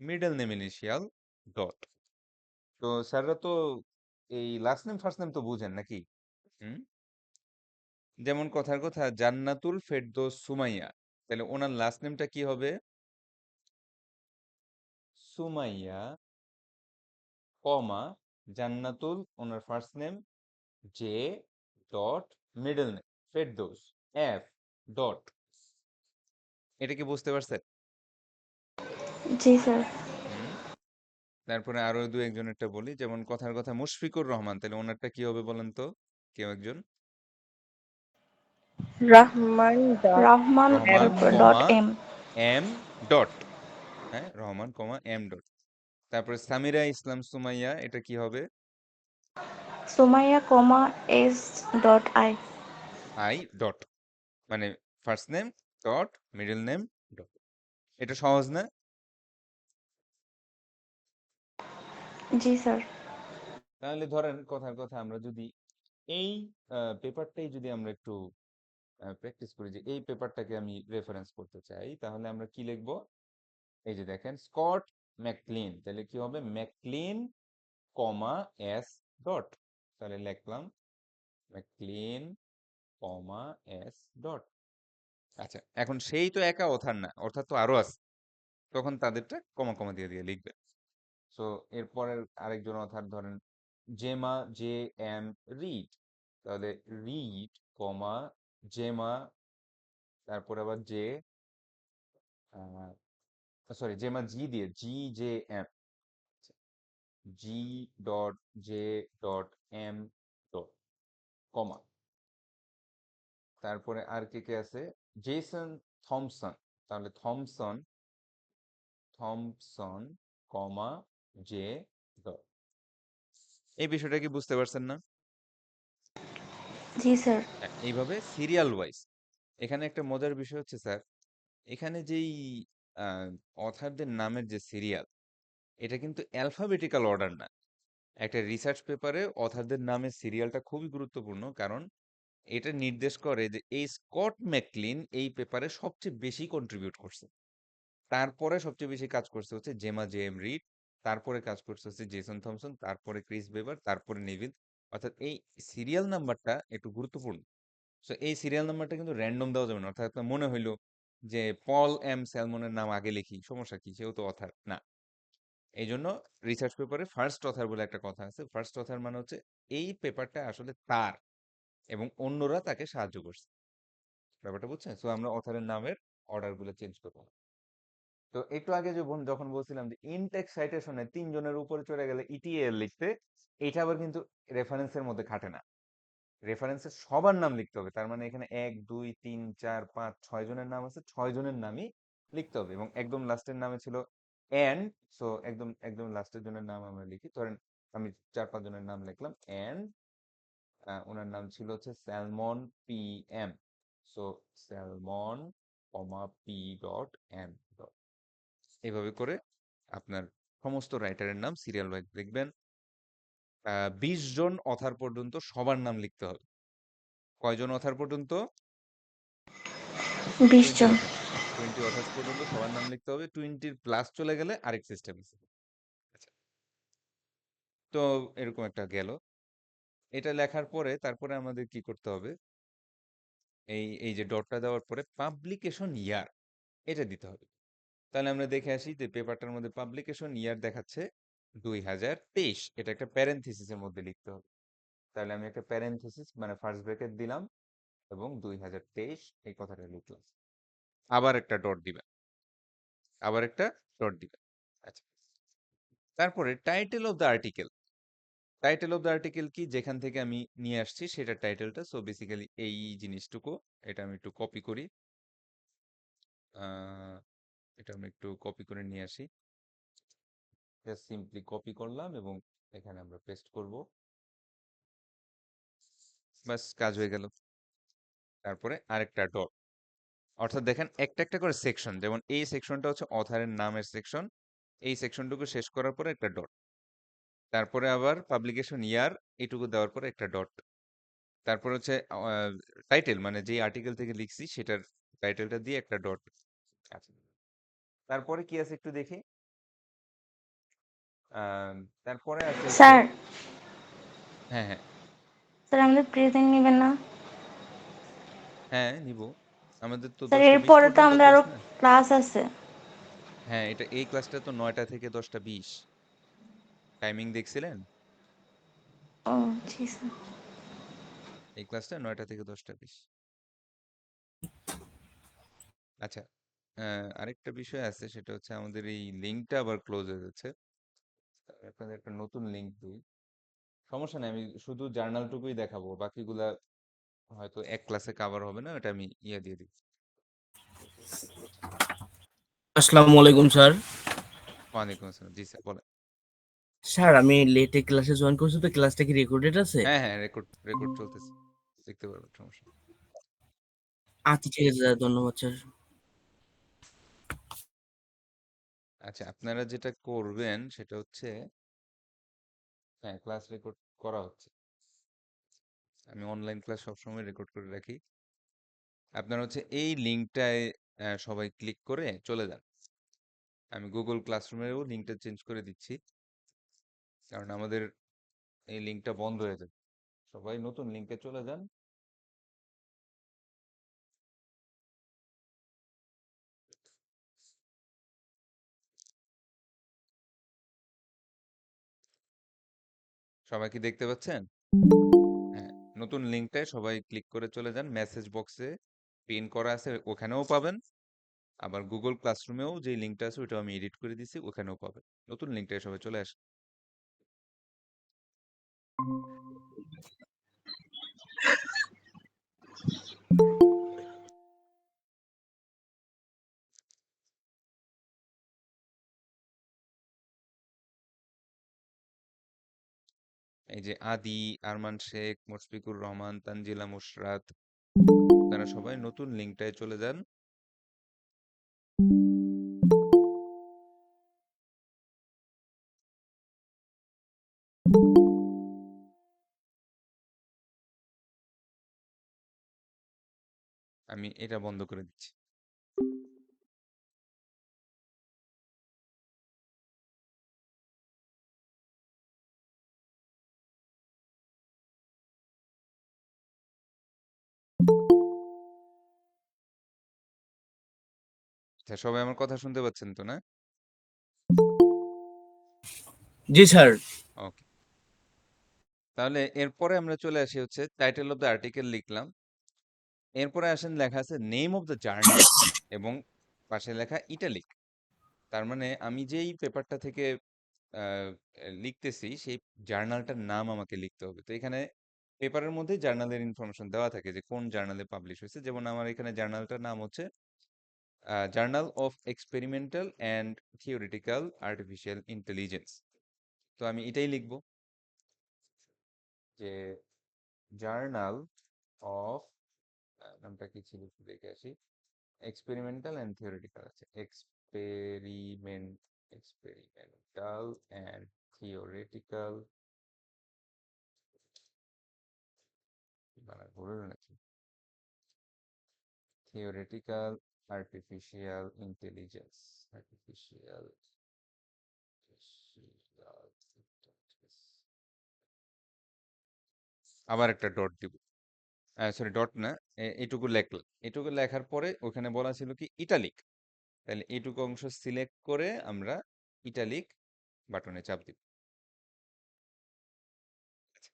middle name initial, dot. তো স্যাররা তো এই লাস্ট নেম ফার্স্ট নেম তো বুঝেন নাকি? হুম, যেমন কথার কথা জান্নাতুল ফেরদৌস সুমাইয়া, তাহলে ওনার লাস্ট নেমটা কি হবে? সুমাইয়া, কমা, জান্নাতুল ওনার first name, J, dot, middle name Ferdous, F, dot. এটা কি বুঝতে পারছেন? জি স্যার। হুম, তারপরে আরো দু একজনেরটা বলি, যেমন কথার কথা মুশফিকুর রহমান, তাহলে ওনারটা কি হবে বলেন তো, কেউ একজন? রহমান ডট রহমান রহমান, তারপর dot comma, M. M, dot. হ্যাঁ, রহমান, কমা, এম, ডট। তারপরে সামিরা ইসলাম সুমাইয়া, এটা কি হবে? Sumaiya comma S dot I. I, dot. মানে first name dot, middle name dot. এটা সহজ না? জি স্যার। তাহলে ধরেন কথার কথা আমরা যদি এই পেপারটাই যদি আমরা একটু প্র্যাকটিস করি, যে এই পেপারটাকে আমি রেফারেন্স করতে চাই, তাহলে আমরা কি লিখব? এই যে দেখেন স্কট ম্যাকক্লিন, তাহলে কি হবে? ম্যাকক্লিন, কমা, এস, ডট। তাহলে লিখলাম ম্যাকক্লিন, কমা, এস, ডট। আচ্ছা, এখন সেই তো একা অথার না, অর্থাৎ তো আরো আছে, তখন তাদেরটা কমা কমা দিয়ে দিয়ে লিখবে। সো এরপরের আরেকজন অথার ধরেন জেমা জে এম রিড, তাহলে রিড কমা জেমা, তারপরে আবার জে, সরি জেমা জি দিয়ে G J M, G dot J dot M dot comma, তারপরে আর কে কে আছে জেসন থমসন, তাহলে Thomson Thomson comma J dot. এই বিষয়টা কি বুঝতে পারছেন না? জি স্যার। হ্যাঁ, এইভাবে সিরিয়াল ওয়াইজ। এখানে একটা মজার বিষয় হচ্ছে স্যার, এখানে যেই অথারদের নামের যে সিরিয়াল, এটা কিন্তু অ্যালফাবেটিক্যাল অর্ডার না। একটা রিসার্চ পেপারে অথারদের নামের সিরিয়ালটা খুবই গুরুত্বপূর্ণ, কারণ এটা নির্দেশ করে যে এই স্কট ম্যাকক্লিন এই পেপারে সবচেয়ে বেশি কন্ট্রিবিউট করছে, তারপরে সবচেয়ে বেশি কাজ করছে হচ্ছে জেমা জে এম রিড, তারপরে কাজ করছে হচ্ছে জেসন থমসন, তারপরে ক্রিস বেবার, তারপরে নেভিল। অর্থাৎ এই সিরিয়াল নাম্বারটা একটু গুরুত্বপূর্ণ। সো এই সিরিয়াল নাম্বারটা কিন্তু র্যান্ডম দেওয়া যাবে না, অর্থাৎ আপনার মনে হইলো যে পল এম স্যালমনের নাম আগে লিখি, সমস্যা কি, সেও তো অথার না। এই জন্য রিসার্চ পেপারে ফার্স্ট অথার বলে একটা কথা আছে। ফার্স্ট অথার মানে হচ্ছে এই পেপারটা আসলে তার এবং অন্যরা তাকে সাহায্য করছে, ব্যাপারটা বুঝছেন? সো আমরা অথারের নামের অর্ডার গুলো চেঞ্জ করবো। তো একটু আগে যে যখন বলছিলাম যে ইনটেক্স সাইটেশনে 3 জনের উপরে চলে গেলে ইটিএল লিখতে, এটা আবার কিন্তু রেফারেন্সের মধ্যে খাটে না। রেফারেন্সে সবার নাম লিখতে হবে, তার মানে এখানে 1 2 3 4 5 6 জনের নাম আছে, 6 জনের নামই লিখতে হবে এবং একদম লাস্টের নামে ছিল এন্ড। সো একদম একদম লাস্টের জনের নাম আমরা লিখি, ধরেন আমি 4 5 জনের নাম লিখলাম এন্ড ওনার নাম ছিল হচ্ছে Salmon P M. So Salmon comma P dot M dot, এইভাবে করে আপনার সমস্ত রাইটারের নাম সিরিয়াল ওয়াইজ লিখবেন। 20 জন অথার পর্যন্ত সবার নাম লিখতে হবে। কয়জন অথার পর্যন্ত? 20 টোয়েন্টি জন। অথার্স 20 অথার্স পর্যন্ত সবার নাম লিখতে হবে। 20 প্লাস চলে গেলে আরেক সিস্টেম আছে। আচ্ছা, তো এরকম একটা গেল। এটা লেখার পরে তারপরে আমাদের কি করতে হবে, এই এই যে ডটটা দেওয়ার পরে পাবলিকেশন ইয়ার এটা দিতে হবে। তাহলে আমরা দেখে আসি যে পেপারটার মধ্যে পাবলিকেশন ইয়ার দেখাচ্ছে 2023, এটা একটা প্যারেনথিসিসের মধ্যে লিখতে হবে। তাহলে আমি একটা প্যারেনথিসিস মানে ফার্স্ট ব্র্যাকেট দিলাম এবং 2023 এই কথাটা লিখলাম। আবার একটা ডট দিবেন, আবার একটা ডট দিবেন। আচ্ছা, তারপরে title of the article. Title of the article কি, যেখান থেকে আমি নিয়ে আসছি সেটা টাইটেলটা। সো বেসিক্যালি এই জিনিসটুকু, এটা আমি একটু কপি করি। এটা আমি একটু কপি করে নিয়ে আসি, জাস্ট সিম্পলি কপি করলাম এবং এখানে আমরা পেস্ট করব, বাস কাজ হয়ে গেল। তারপরে আরেকটা ডট, অর্থাৎ দেখেন একটা একটা করে সেকশন, যেমন এই সেকশনটা হচ্ছে অথারের নামের সেকশন, এই সেকশনটুকু শেষ করার পরে একটা ডট, তারপরে আবার পাবলিকেশন ইয়ার এইটুকু দেওয়ার পরে একটা ডট, তারপর হচ্ছে টাইটেল মানে যে আর্টিকেল থেকে লিখছি সেটার টাইটেলটা দিয়ে একটা ডট। আচ্ছা, তারপরে কি আছে একটু দেখি। আহ, তারপরে আছে হচ্ছে, স্যার, হ্যাঁ হ্যাঁ স্যার আমাদের প্রেজেন্ট নেবেন না? হ্যাঁ নিব, আমাদের তো স্যার 10টা 20 এরপরে তো পর্যন্ত আমাদের ক্লাস আরো না। ক্লাস আছে। হ্যাঁ, এটা এই ক্লাসটা তো 9টা থেকে 10টা 20, টাইমিং দেখছিলেন? ও জি স্যার। এই ক্লাসটা 9টা থেকে 10টা 20। আচ্ছা, আরেকটা বিষয় আছে, সেটা হচ্ছে আমাদের এই লিঙ্কটা আবার ক্লোজ হয়ে যাচ্ছে। আপনাদের একটা নতুন লিঙ্ক দিই, সমস্যা নেই, আমি শুধু জার্নালটুকুই দেখাবো, বাকিগুলা হয়তো এক ক্লাসে কভার হবে না, এটা আমি ইয়ে দিয়ে দিই। আসসালামু আলাইকুম স্যার। ওয়ালাইকুম আসসালাম, জি স্যার বলেন। স্যার আমি লেটে ক্লাসে জয়েন করছি, তো ক্লাসটা কি রেকর্ডেড আছে? হ্যাঁ হ্যাঁ, রেকর্ড রেকর্ড চলতেছে, দেখতে পারবেন, সমস্যা নেই। আচ্ছা ঠিক আছে স্যার, ধন্যবাদ স্যার। আচ্ছা, আপনারা যেটা করবেন সেটা হচ্ছে, হ্যাঁ ক্লাস রেকর্ড করা হচ্ছে, আমি অনলাইন ক্লাস সবসময় রেকর্ড করে রাখি। আপনারা হচ্ছে এই লিঙ্কটায় সবাই ক্লিক করে চলে যান। আমি গুগল ক্লাসরুমেও লিঙ্কটা চেঞ্জ করে দিচ্ছি, কারণ আমাদের এই লিঙ্কটা বন্ধ হয়ে যাবে। সবাই নতুন লিঙ্কে চলে যান। সবাই কি দেখতে পাচ্ছেন? হ্যাঁ, নতুন লিঙ্কটায় সবাই ক্লিক করে চলে যান। মেসেজ বক্সে পিন করা আছে, ওখানেও পাবেন। আবার গুগল ক্লাসরুমেও যে লিঙ্কটা আছে ওটাও আমি এডিট করে দিছি, ওখানেও পাবেন। নতুন লিঙ্কটায় সবাই চলে আসেন। এই যে আদি, আরমান শেখ, মুশফিকুর রহমান, তানজিলা মুশরাত, তারা সবাই নতুন লিঙ্কটায় চলে যান। আমি এটা বন্ধ করে দিচ্ছি। আচ্ছা, সবাই আমার কথা শুনতে পাচ্ছেন তো, না? জি স্যার। ওকে। তাহলে এরপরে আমরা চলে আসি হচ্ছে টাইটেল অফ দ্য আর্টিকেল লিখলাম। এরপরে আসেন লেখা আছে নেম অফ দ্য জার্নাল এবং পাশে লেখা ইটালিক। তার মানে আমি যেই পেপারটা থেকে আহ, লিখতেছি সেই জার্নালটার নাম আমাকে লিখতে হবে। তো এখানে পেপারের মধ্যে জার্নালের ইনফরমেশন দেওয়া থাকে যে কোন জার্নালে পাবলিশ হয়েছে। যেমন আমার এখানে জার্নালটার নাম হচ্ছে journal of experimental and theoretical artificial intelligence. তো আমি এটাই লিখবো যে জার্নাল অফ, নামটা কি ছিল একটু দেখে আসি, এক্সপেরিমেন্টাল অ্যান্ড থিওরিটিক্যাল আছে, এক্সপেরিমেন্টাল অ্যান্ড থিওরিটিক্যাল, মানে ভুল হলো নাকি, থিওরিটিক্যাল আর্টিফিশিয়াল ইন্টেলিজেন্স, আর্টিফিশিয়াল, আবার একটা ডট দিব, সরি ডট না, এইটুকু লেখলাম। এটুকু লেখার পরে ওখানে বলা ছিল কি ইটালিক, তাহলে এইটুকু অংশ সিলেক্ট করে আমরা ইটালিক বাটনে চাপ দিব।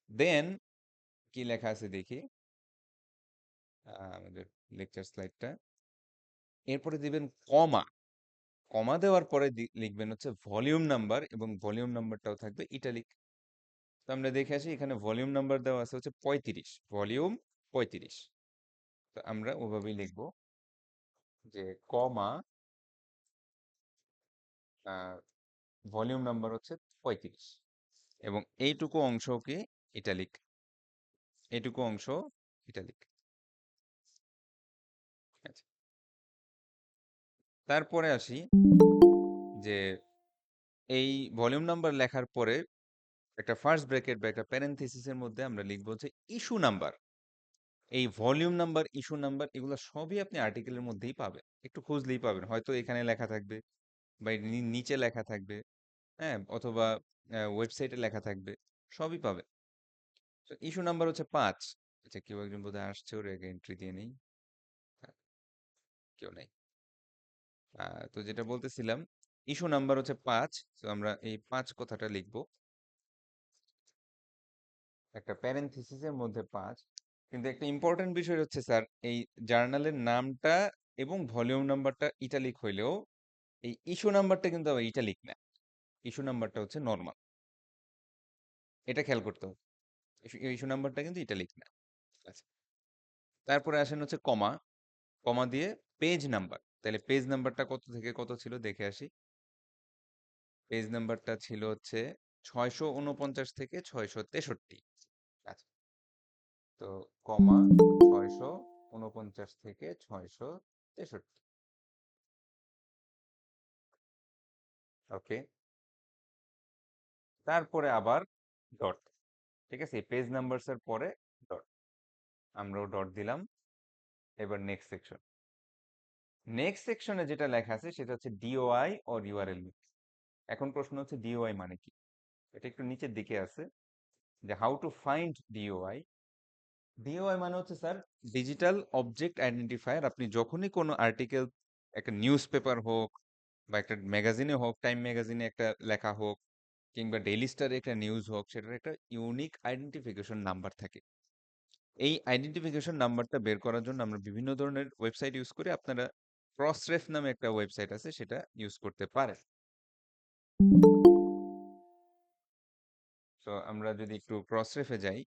দেন কি লেখা আছে দেখি, আমাদের লেকচার স্লাইডটা, এরপরে দিবেন কমা। কমা দেওয়ার পরে লিখবেন হচ্ছে ভলিউম নাম্বার, এবং ভলিউম নাম্বারটাও থাকবে ইটালিক। তো আমরা দেখে আসি, এখানে ভলিউম নাম্বার দেওয়া আছে হচ্ছে 35, ভলিউম 35। তো আমরা ওভাবেই লিখবো যে কমা, ভলিউম নাম্বার হচ্ছে 35, এবং এইটুকু অংশ কি ইটালিক, এইটুকু অংশ ইটালিক। আচ্ছা, তারপরে আসি যে এই ভলিউম নাম্বার লেখার পরে একটা ফার্স্ট ব্র্যাকেট বা একটা প্যারেনথেসিসের মধ্যে আমরা লিখবো হচ্ছে ইস্যু নাম্বার। এই ভলিউম নাম্বার, ইস্যু নাম্বার, এগুলো সবই আপনি আর্টিকেলের মধ্যেই পাবেন, একটু খুঁজলেই পাবেন। হয়তো এখানে লেখা থাকবে বা এর নিচে লেখা থাকবে, হ্যাঁ, অথবা ওয়েবসাইটে লেখা থাকবে, সবই পাবেন। তো ইস্যু নাম্বার হচ্ছে 5। আচ্ছা, কেউ একজন বোধহয় আসছে, ওর আগে এন্ট্রি দিয়ে নেই। হ্যাঁ, কেউ নেই। তো যেটা বলতেছিলাম, ইস্যু নাম্বার হচ্ছে 5। তো আমরা এই 5 কথাটা লিখবো একটা প্যারেনথেসিসের মধ্যে 5। কিন্তু একটা ইম্পর্টেন্ট বিষয় হচ্ছে স্যার, এই জার্নালের নামটা এবং ভলিউম নাম্বারটা ইটালিক হইলেও এই ইস্যু নাম্বারটা কিন্তু আবার ইটালিক না, ইস্যু নাম্বারটা হচ্ছে নর্মাল। এটা খেয়াল করতে হবে, ইস্যু নাম্বারটা কিন্তু ইটালিক না। আচ্ছা, তারপরে আসেন হচ্ছে কমা, কমা দিয়ে পেজ নাম্বার। তাহলে পেজ নাম্বারটা কত থেকে কত ছিল দেখে আসি। পেজ নাম্বারটা ছিল হচ্ছে 649 থেকে 663। আচ্ছা, তো কমা 649 থেকে 663। ওকে, তারপরে আবার ডট। ঠিক আছে, পেজ নাম্বারস এর পরে ডট, আমরাও ডট দিলাম। এবার নেক্সট সেকশন, নেক্সট সেকশনে যেটা লেখা আছে সেটা হচ্ছে ডিওআই অর ইউআরএল। এখন প্রশ্ন হচ্ছে ডিওআই মানে কি। এটা একটু নিচের দিকে আছে যে how to find DOI. DOI মানে হচ্ছে স্যার ডিজিটাল অবজেক্ট আইডেন্টিফায়ার। আপনি যখনই কোনো আর্টিকেল, একটা নিউজ পেপার হোক বা একটা ম্যাগাজিনে হোক, টাইম ম্যাগাজিনে একটা লেখা হোক, কিংবা ডেইলি স্টারে একটা নিউজ হোক, সেটার একটা ইউনিক আইডেন্টিফিকেশন নাম্বার থাকে। এই আইডেন্টিফিকেশন নাম্বারটা বের করার জন্য আমরা বিভিন্ন ধরনের ওয়েবসাইট ইউজ করি। আপনারা ক্রসরেফ নামে একটা ওয়েবসাইট আছে, সেটা ইউজ করতে পারেন। তো আমরা যদি একটু ক্রসরেফে যাই,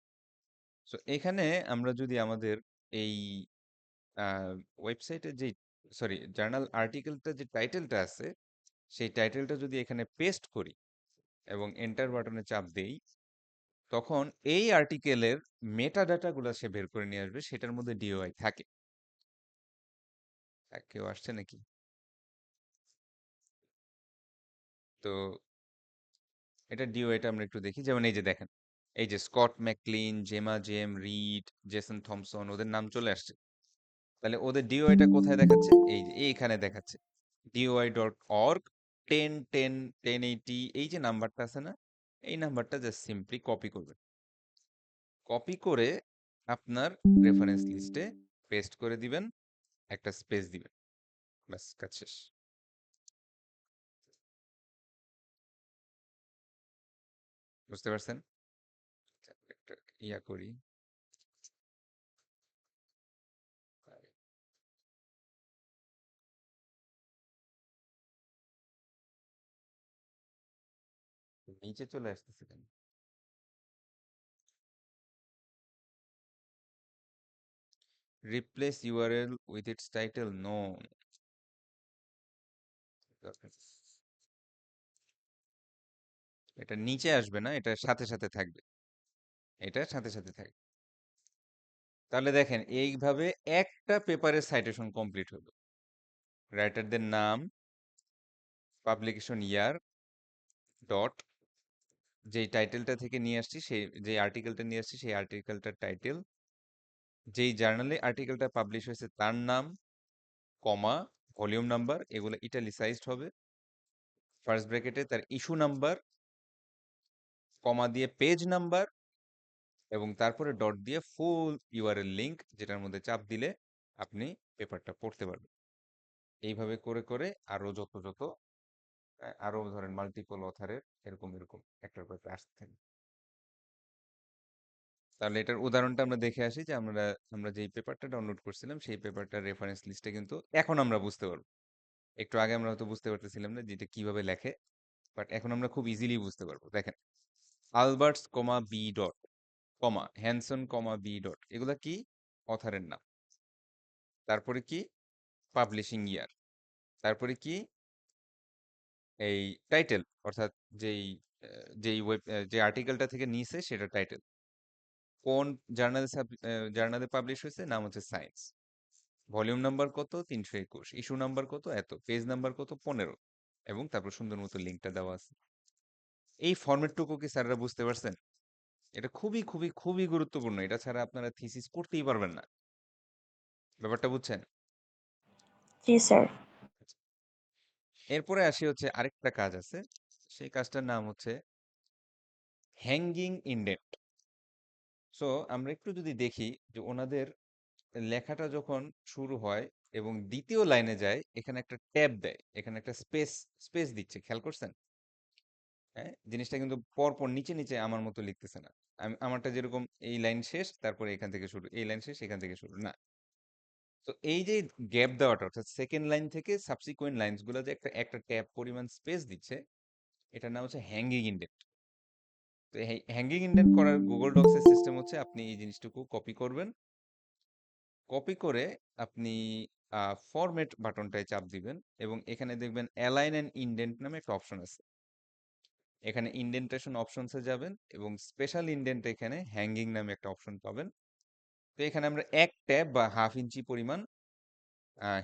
তো এখানে আমরা যদি আমাদের এই ওয়েবসাইটের যে, সরি, জার্নাল আর্টিকেলটা যে টাইটেলটা আছে, সেই টাইটেলটা যদি এখানে পেস্ট করি এবং এন্টার বাটনে চাপ দেই, তখন এই আর্টিকেলের মেটা ডাটাগুলো সে বের করে নিয়ে আসবে, সেটার মধ্যে ডিওআই থাকে। কেউ আসছে নাকি? তো এটা ডিওআইটা আমরা একটু দেখি। যেমন এই যে দেখেন, এই যে স্কট ম্যাকক্লিন, জেমা জেম, রিড, জেসন থমসন, ওদের নাম চলে আসছে। তাহলে ওদের ডিওআইটা কোথায় দেখাচ্ছে? এই যে এইখানে দেখাচ্ছে, DOI.org 1010 1080, এই যে নাম্বারটা আছে না, এই নাম্বারটা জাস্ট সিম্পলি কপি করবেন। কপি করে আপনার রেফারেন্স লিস্টে পেস্ট করে দিবেন, একটা স্পেস দিবেন, ব্যাস কাজ শেষ। বুঝতে পারছেন? আচ্ছা, একটা ইয়া করি, নিচে চলে আসতেছে কেন? Replace URL with its title, no. এটা নিচে আসবে না, এটা সাথে সাথে থাকবে, এটা সাথে সাথে থাকবে। তাহলে দেখেন, এইভাবে একটা পেপারের সাইটেশন কমপ্লিট হলো। রাইটারদের নাম, পাবলিকেশন ইয়ার, ডট, যেই টাইটেলটা থেকে নিয়ে আসছি, সেই যে আর্টিকেলটা নিয়ে আসছি সেই আর্টিকেলটার টাইটেল, যেই জার্নালে আর্টিকেলটা পাবলিশ হয়েছে তার নাম, কমা, ভলিউম নাম্বার, এগুলো ইটালিসাইজড হবে, ফার্স্ট ব্র্যাকেটে তার ইস্যু নাম্বার, কমা দিয়ে পেজ নাম্বার, এবং তারপরে ডট দিয়ে ফুল ইউআরএল লিংক, যেটার মধ্যে চাপ দিলে আপনি পেপারটা পড়তে পারবেন। এইভাবে করে করে আরো যত যত আরো ধরেন মাল্টিপল অথারের এরকম এরকম একটার পর একটা আসতে থাকবে। তাহলে এটার উদাহরণটা আমরা দেখে আসি যে আমরা আমরা যেই পেপারটা ডাউনলোড করছিলাম সেই পেপারটার রেফারেন্স লিস্টে কিন্তু এখন আমরা বুঝতে পারবো। একটু আগে আমরা হয়তো বুঝতে পারতেছিলাম না যে এটা কিভাবে লেখে, বাট এখন আমরা খুব ইজিলি বুঝতে পারবো। দেখেন, আলবার্টস কমা বি ডট, কমা হ্যানসন কমা বি ডট, এগুলা কি? অথারের নাম। তারপরে কি? পাবলিশিং ইয়ার। তারপরে কি? এই টাইটেল, অর্থাৎ যেই যেই ওয়েব যে আর্টিকেলটা থেকে নিছে সেটা টাইটেল, কোন জার্নালে জার্নালে পাবলিশ হয়েছে, নাম হচ্ছে সায়েন্স, ভলিউম নাম্বার কত, 321, ইস্যু নাম্বার কত, এত, পেজ নাম্বার কত, 15, এবং তারপর সুন্দর মতো লিঙ্কটা দেওয়া আছে। এই ফরম্যাটটুকু কি স্যাররা বুঝতে পারছেন? এটা খুবই খুবই খুবই গুরুত্বপূর্ণ, এটা ছাড়া আপনারা থিসিস করতেই পারবেন না। ব্যাপারটা বুঝছেন? জি স্যার। আচ্ছা, এরপরে আসি হচ্ছে আরেকটা কাজ আছে, সেই কাজটার নাম হচ্ছে হ্যাঙ্গিং ইনডেন্ট। সো আমরা একটু যদি দেখি যে ওনাদের লেখাটা যখন শুরু হয় এবং দ্বিতীয় লাইনে যায়, এখানে একটা ট্যাব দেয়, এখানে একটা স্পেস স্পেস দিচ্ছে, খেয়াল করছেন? হ্যাঁ, জিনিসটা কিন্তু পরপর নিচে নিচে আমার মতো লিখতেছে না। আমি আমারটা যেরকম এই লাইন শেষ, তারপরে এখান থেকে শুরু, এই লাইন শেষ, এখান থেকে শুরু না। তো এই যে গ্যাপ দেওয়াটা, অর্থাৎ সেকেন্ড লাইন থেকে সাবসিকুয়েন্ট লাইনস গুলো যে একটা একটা ট্যাব পরিমাণ স্পেস দিচ্ছে, এটার নাম হচ্ছে হ্যাঙ্গিং ইন্ডেন্ট। তো হ্যাঙ্গিং ইন্ডেন্ট করার গুগল ডক্স এর সিস্টেম হচ্ছে, আপনি এই জিনিসটুকু কপি করবেন, কপি করে আপনি ফরম্যাট বাটনটায় চাপ দিবেন, এবং এখানে দেখবেন অ্যালাইন অ্যান্ড ইন্ডেন্ট নামে একটা অপশন আছে। এখানে ইন্ডেন্টেশন অপশনসে যাবেন এবং স্পেশাল ইন্ডেন্ট, এখানে হ্যাঙ্গিং নামে একটা অপশন পাবেন। তো এখানে আমরা 1 ট্যাব বা হাফ ইঞ্চি পরিমাণ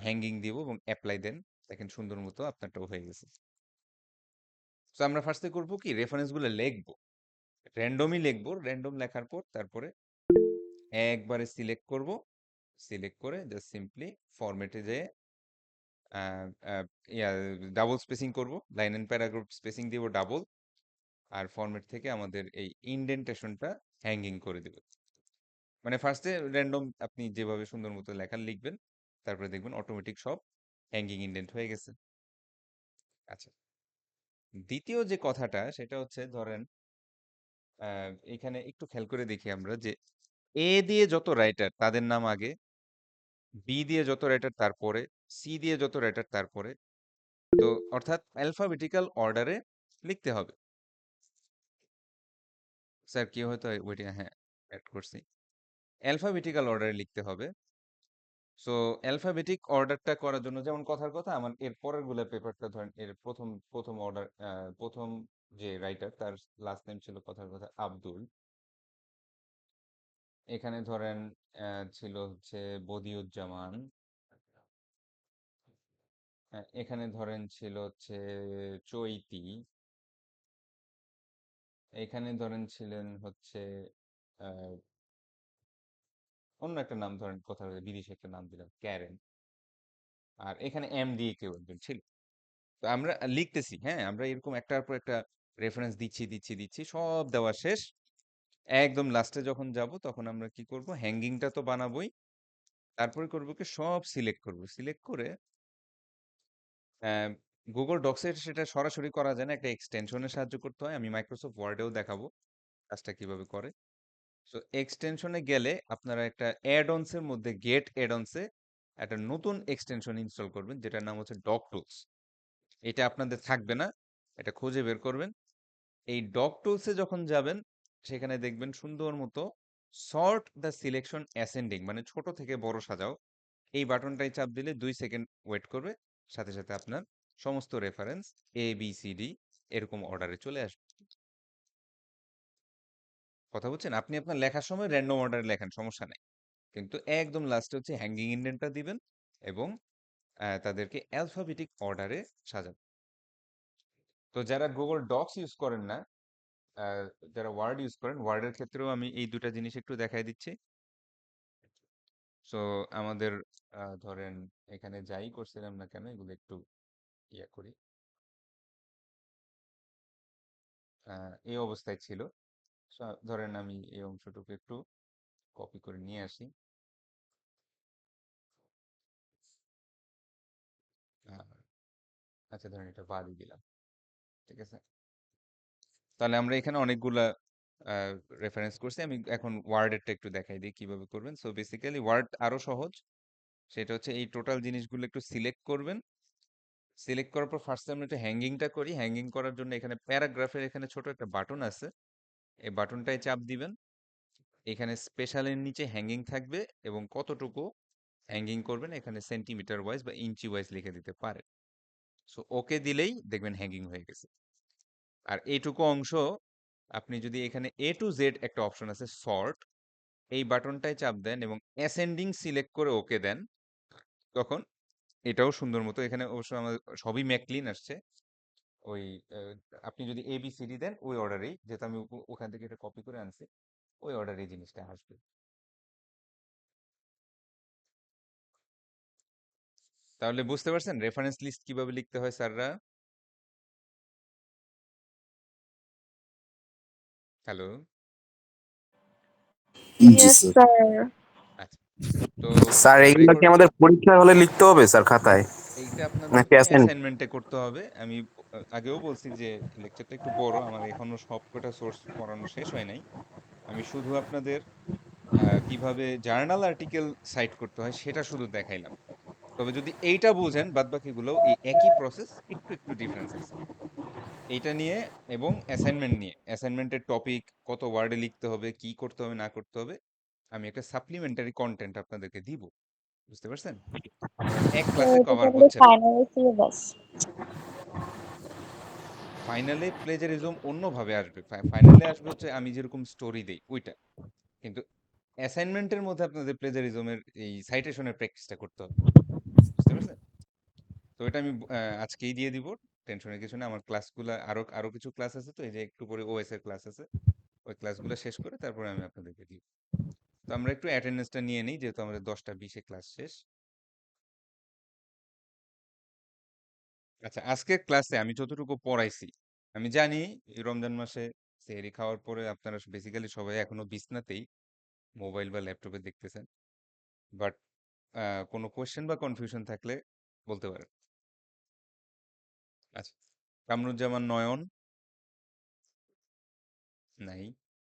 হ্যাঙ্গিং দিব এবং অ্যাপ্লাই দেন, দেখেন সুন্দর মতো আপনারটাও হয়ে গেছে। তো আমরা ফার্স্টে করবো কি, রেফারেন্স গুলো লিখবো, র্যান্ডমই লিখবো। র্যান্ডম লেখার পর তারপরে একবারে সিলেক্ট করব, সিলেক্ট করে জাস্ট সিম্পলি ফরম্যাটে যেয়ে আহ, আহ, ইয়া ডাবল স্পেসিং করব, লাইন এন্ড প্যারাগ্রাফ স্পেসিং দিব ডাবল, আর ফরম্যাট থেকে আমাদের এই ইন্ডেন্টেশনটা হ্যাঙ্গিং করে দেব। মানে ফার্স্টে র্যান্ডম আপনি যেভাবে সুন্দর মতো লেখা লিখবেন, তারপরে দেখবেন অটোমেটিক সব হ্যাঙ্গিং ইন্ডেন্ট হয়ে গেছে। আচ্ছা, দ্বিতীয় যে কথাটা সেটা হচ্ছে ধরেন এখানে একটু খেয়াল করে দেখি আমরা যে এ দিয়ে যত রাইটার তাদের নাম আগে, বি দিয়ে যত রাইটার তারপরে, সি দিয়ে যত রাইটার তারপরে। তো অর্থাৎ অ্যালফাবেটিক্যাল অর্ডারে লিখতে হবে। স্যার কি হয়তো ওইটা হ্যাঁ অ্যাড করছি। অ্যালফাবেটিক্যাল অর্ডারে লিখতে হবে। সো অ্যালফাবেটিক অর্ডারটা করার জন্য যেমন কথার কথা আমার এর পরের গুলা পেপারটা ধরেন এর প্রথম প্রথম অর্ডার প্রথম যে রাইটার তার লাস্ট নেম ছিল কথার কথা আব্দুল। এখানে ধরেন ছিল হচ্ছে বদিউজ্জামান। এখানে ধরেন ছিল হচ্ছে চৈতি। এখানে ধরেন ছিলেন হচ্ছে আহ, অন্য একটা নাম ধরেন কোথাও বিদেশি একটা নাম দিলাম ক্যারেন। আর এখানে এম দিয়ে কেউ একজন ছিল। তো আমরা লিখতেছি, হ্যাঁ আমরা এরকম একটার পর একটা রেফারেন্স দিচ্ছি দিচ্ছি দিচ্ছি, সব দেওয়া শেষ। একদম লাস্টে যখন যাব তখন আমরা কি করব, হ্যাঙ্গিংটা তো বানাবোই। তারপরে করবো কি সব সিলেক্ট করব, সিলেক্ট করে গুগল ডক্সে সেটা সরাসরি করা যায় না, একটা এক্সটেনশনের সাহায্য করতে হয়। আমি মাইক্রোসফট ওয়ার্ডেও দেখাবো কাজটা কিভাবে করে। সো এক্সটেনশনে গেলে আপনারা একটা অ্যাড অনসের মধ্যে গেট অ্যাড অনসে একটা নতুন এক্সটেনশন ইনস্টল করবেন যেটার নাম হচ্ছে ডক টুলস। এটা আপনাদের থাকবে না, এটা খুঁজে বের করবেন। এই ডক টুলসে যখন যাবেন সেখানে দেখবেন সুন্দর মতো সর্ট দ্য সিলেকশন অ্যাসেন্ডিং, মানে ছোট থেকে বড় সাজাও। এই বাটনটাই চাপ দিলে 2 সেকেন্ড ওয়েট করবে, সাথে সাথে আপনার সমস্ত রেফারেন্স ABCD এরকম অর্ডারে চলে আসবে। কথা বলছেন, আপনি আপনার লেখার সময় র্যান্ডম অর্ডারে লেখেন, সমস্যা নেই, কিন্তু একদম লাস্টে হচ্ছে হ্যাঙ্গিং ইন্ডেন্টটা দিবেন এবং তাদেরকে অ্যালফাবেটিক অর্ডারে সাজাবেন। তো যারা গুগল ডক্স ইউজ করেন না, আহ, যারা ওয়ার্ড ইউজ করেন, ওয়ার্ডের ক্ষেত্রেও আমি এই দুটা জিনিস একটু দেখাই দিচ্ছি। সো আমাদের ধরেন এখানে যাই করছিলাম না কেন এগুলো একটু ইয়ে করি। এই অবস্থায় ছিল। ধরেন আমি এই অংশটুকু একটু কপি করে নিয়ে আসি। আহ, আচ্ছা ধরেন এটা বাদই দিলাম, ঠিক আছে। তাহলে আমরা এখানে অনেকগুলা রেফারেন্স করছি। আমি এখন ওয়ার্ডেরটা একটু দেখাই দিই কিভাবে করবেন। সো বেসিক্যালি ওয়ার্ড আরো সহজ। সেটা হচ্ছে এই টোটাল জিনিসগুলো একটু সিলেক্ট করবেন। সিলেক্ট করার পর ফার্স্টে আমরা একটু হ্যাঙ্গিংটা করি। হ্যাঙ্গিং করার জন্য এখানে প্যারাগ্রাফের এখানে ছোট একটা বাটন আছে, এই বাটনটায় চাপ দিবেন। এখানে স্পেশালের নিচে হ্যাঙ্গিং থাকবে এবং কতটুকু হ্যাঙ্গিং করবেন এখানে সেন্টিমিটার ওয়াইজ বা ইঞ্চি ওয়াইজ লিখে দিতে পারেন। সো ওকে দিলেই দেখবেন হ্যাঙ্গিং হয়ে গেছে। আর এইটুকু অংশ আপনি যদি এখানে A to Z একটা অপশন আছে সর্ট, এই বাটনটায় চাপ দেন এবং অ্যাসেন্ডিং সিলেক্ট করে ওকে দেন, তখন এটাও সুন্দর মতো এখানে অবশ্য আমাদের সবই ম্যাকক্লিন আসছে। ওই আহ, আপনি যদি ABCD দেন ওই অর্ডারেই, যেহেতু আমি ওখান থেকে এটা কপি করে আনছি, ওই অর্ডারে এই জিনিসটা আসবে। তাহলে বুঝতে পারছেন রেফারেন্স লিস্ট কিভাবে লিখতে হয় স্যাররা? হ্যালো। জি ইয়েস স্যার। স্যার। আচ্ছা, তো স্যার আমরা এগুলো কি করব আমাদের পরীক্ষার হলে লিখতে হবে স্যার খাতায়, এইটা নাকি আপনাদেরকে অ্যাসাইন? অ্যাসাইনমেন্টে করতে হবে। আমি আগেও বলছি যে লেকচারটা একটু বড়, আমার এখনো সবকটা সোর্স পড়ানো শেষ হয় নাই। আমি শুধু আপনাদের কিভাবে জার্নাল আর্টিকেল সাইট করতে হয় সেটা শুধু দেখাইলাম। তবে যদি এইটা বুঝেন বাদবাকিগুলো এই একই প্রসেস, একটু একটু ডিফারেন্স আছে এইটা নিয়ে। এবং অ্যাসাইনমেন্ট নিয়ে, অ্যাসাইনমেন্টের টপিক কত ওয়ার্ডে লিখতে হবে, কি করতে হবে না করতে হবে, আমি একটা সাপ্লিমেন্টারি কন্টেন্ট আপনাদেরকে দিব। বুঝতে পারছেন? কারণ এক তো ক্লাসে এটা কভার তাহলে হচ্ছে না। Final syllabus. ফাইনালে প্লেজারিজম অন্যভাবে আসবে। ফাইনালে আসবে হচ্ছে আমি যেরকম স্টোরি দেই ওইটা, কিন্তু অ্যাসাইনমেন্টের মধ্যে আপনাদের প্লেজারিজমের এই সাইটেশনের প্র্যাকটিসটা করতে হবে। বুঝতে পারছেন? তো এটা আমি আজকেই দিয়ে দিব, টেনশনের কিছু না। আমার ক্লাসগুলো আরো আরো কিছু ক্লাস আছে, তো এই যে একটু পরে OS এর ক্লাস আছে, ওই ক্লাসগুলো শেষ করে তারপরে আমি আপনাদেরকে দিব। তো আমরা একটু অ্যাটেন্ডেন্সটা নিয়ে নিই যেহেতু আমাদের 10টা 20-এ ক্লাস শেষ। আচ্ছা, আজকের ক্লাসে আমি যতটুকু পড়াইছি, আমি জানি এই রমজান মাসে সেহরি খাওয়ার পরে আপনারা বেসিক্যালি সবাই এখনো বিছনাতেই মোবাইল বা ল্যাপটপে দেখতেছেন। বাট কোনো কোয়েশ্চেন বা কনফিউশন থাকলে বলতে পারেন। আচ্ছা, কামরুজ্জামান নয়ন, নাই।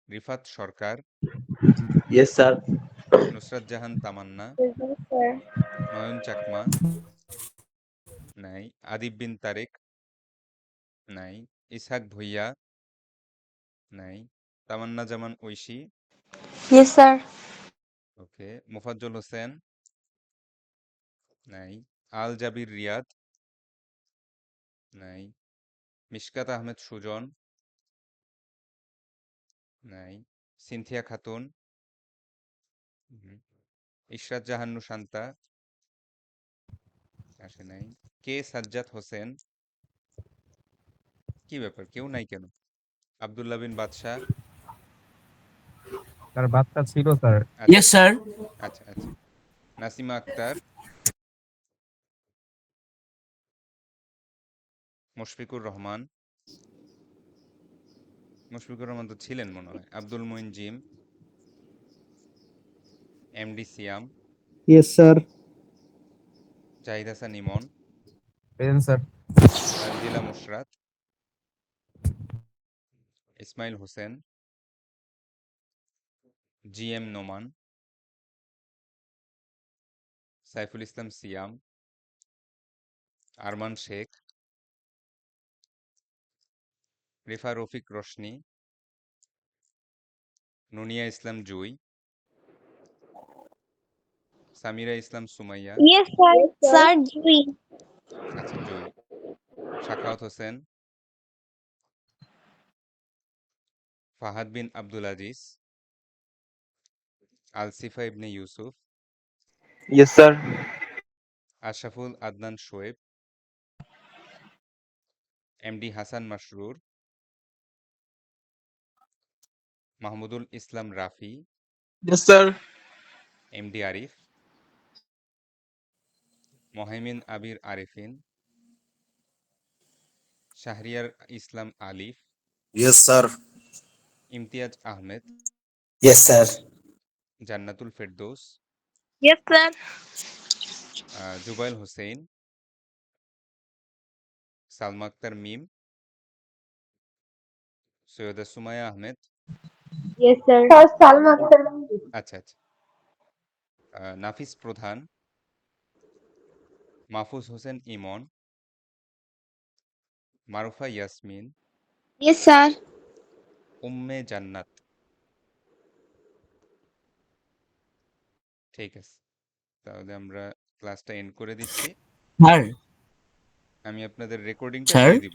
রিফাত সরকার, ইয়েস স্যার। নুসরাত জাহান তামান্না, Present, sir. নয়ন চাকমা, নাই। আদিব বিন তারেক, নাই। ইসহাক ভুইয়া, নাই। তামান্না জামান ঐশী, ইয়েস স্যার। ওকে। মোফাজ্জল হোসেন, নাই। আল জাবির রিয়াদ, নাই। মিশকাত আহমেদ সুজন, নাই। সিনথিয়া খাতুন, হুম। ইশরাত জাহান্নু শান্তা, আসে নাই। কে সাজ্জাদ হোসেন, কি ব্যাপার কেউ নাই কেন? আব্দুল্লাহ বিন বাদশাহ, স্যার বাচ্চা ছিল স্যার। আচ্ছা ইয়েস স্যার। আচ্ছা আচ্ছা। নাসিমা আক্তার, মুশফিকুর রহমান, মুশফিকুর রহমান তো ছিলেন মনে হয়। Abdul Moin Jim, MD Siam, yes sir. Zahid Hasan Emon, present sir. Tanzila Mushrat, Ismail Hossain, G M Noman, Saiful Islam Siam, Arman Sheikh, Refa Rafiq Roshni, Nunia Islam Jui, Samira Islam Sumaiya, Yes, sir. Sir, Jui. আচ্ছা Jui, Shakhawat Hossain, Fahad bin Abdul Aziz, Alsifa Ibne Yusuf, yes sir. Ashraful Adnan Shoaib, MD Hasan Masrur, Mahmudul Islam Rafi, yes sir. MD Arif, Mohaimin Abir Arifin, Shahriar Islam Alif, yes sir. Imtiaz Ahmed, yes sir. Jannatul Ferdous, Yes, sir. Jubail Hossain, Salma Akter Mim, Syeda Sumaiya Ahmed, Yes, sir. Sir, Salma Akhtar. আচ্ছা আচ্ছা, নাফিস প্রধান, মাহফুজ হোসেন ইমন, মারুফা ইয়াসমিন, Yes, sir. উম্মে জান্নাত। ঠিক আছে, তাহলে আমরা ক্লাসটা এন্ড করে দিচ্ছি। স্যার। আমি আপনাদের রেকর্ডিংটা স্যার। দিয়ে দিব।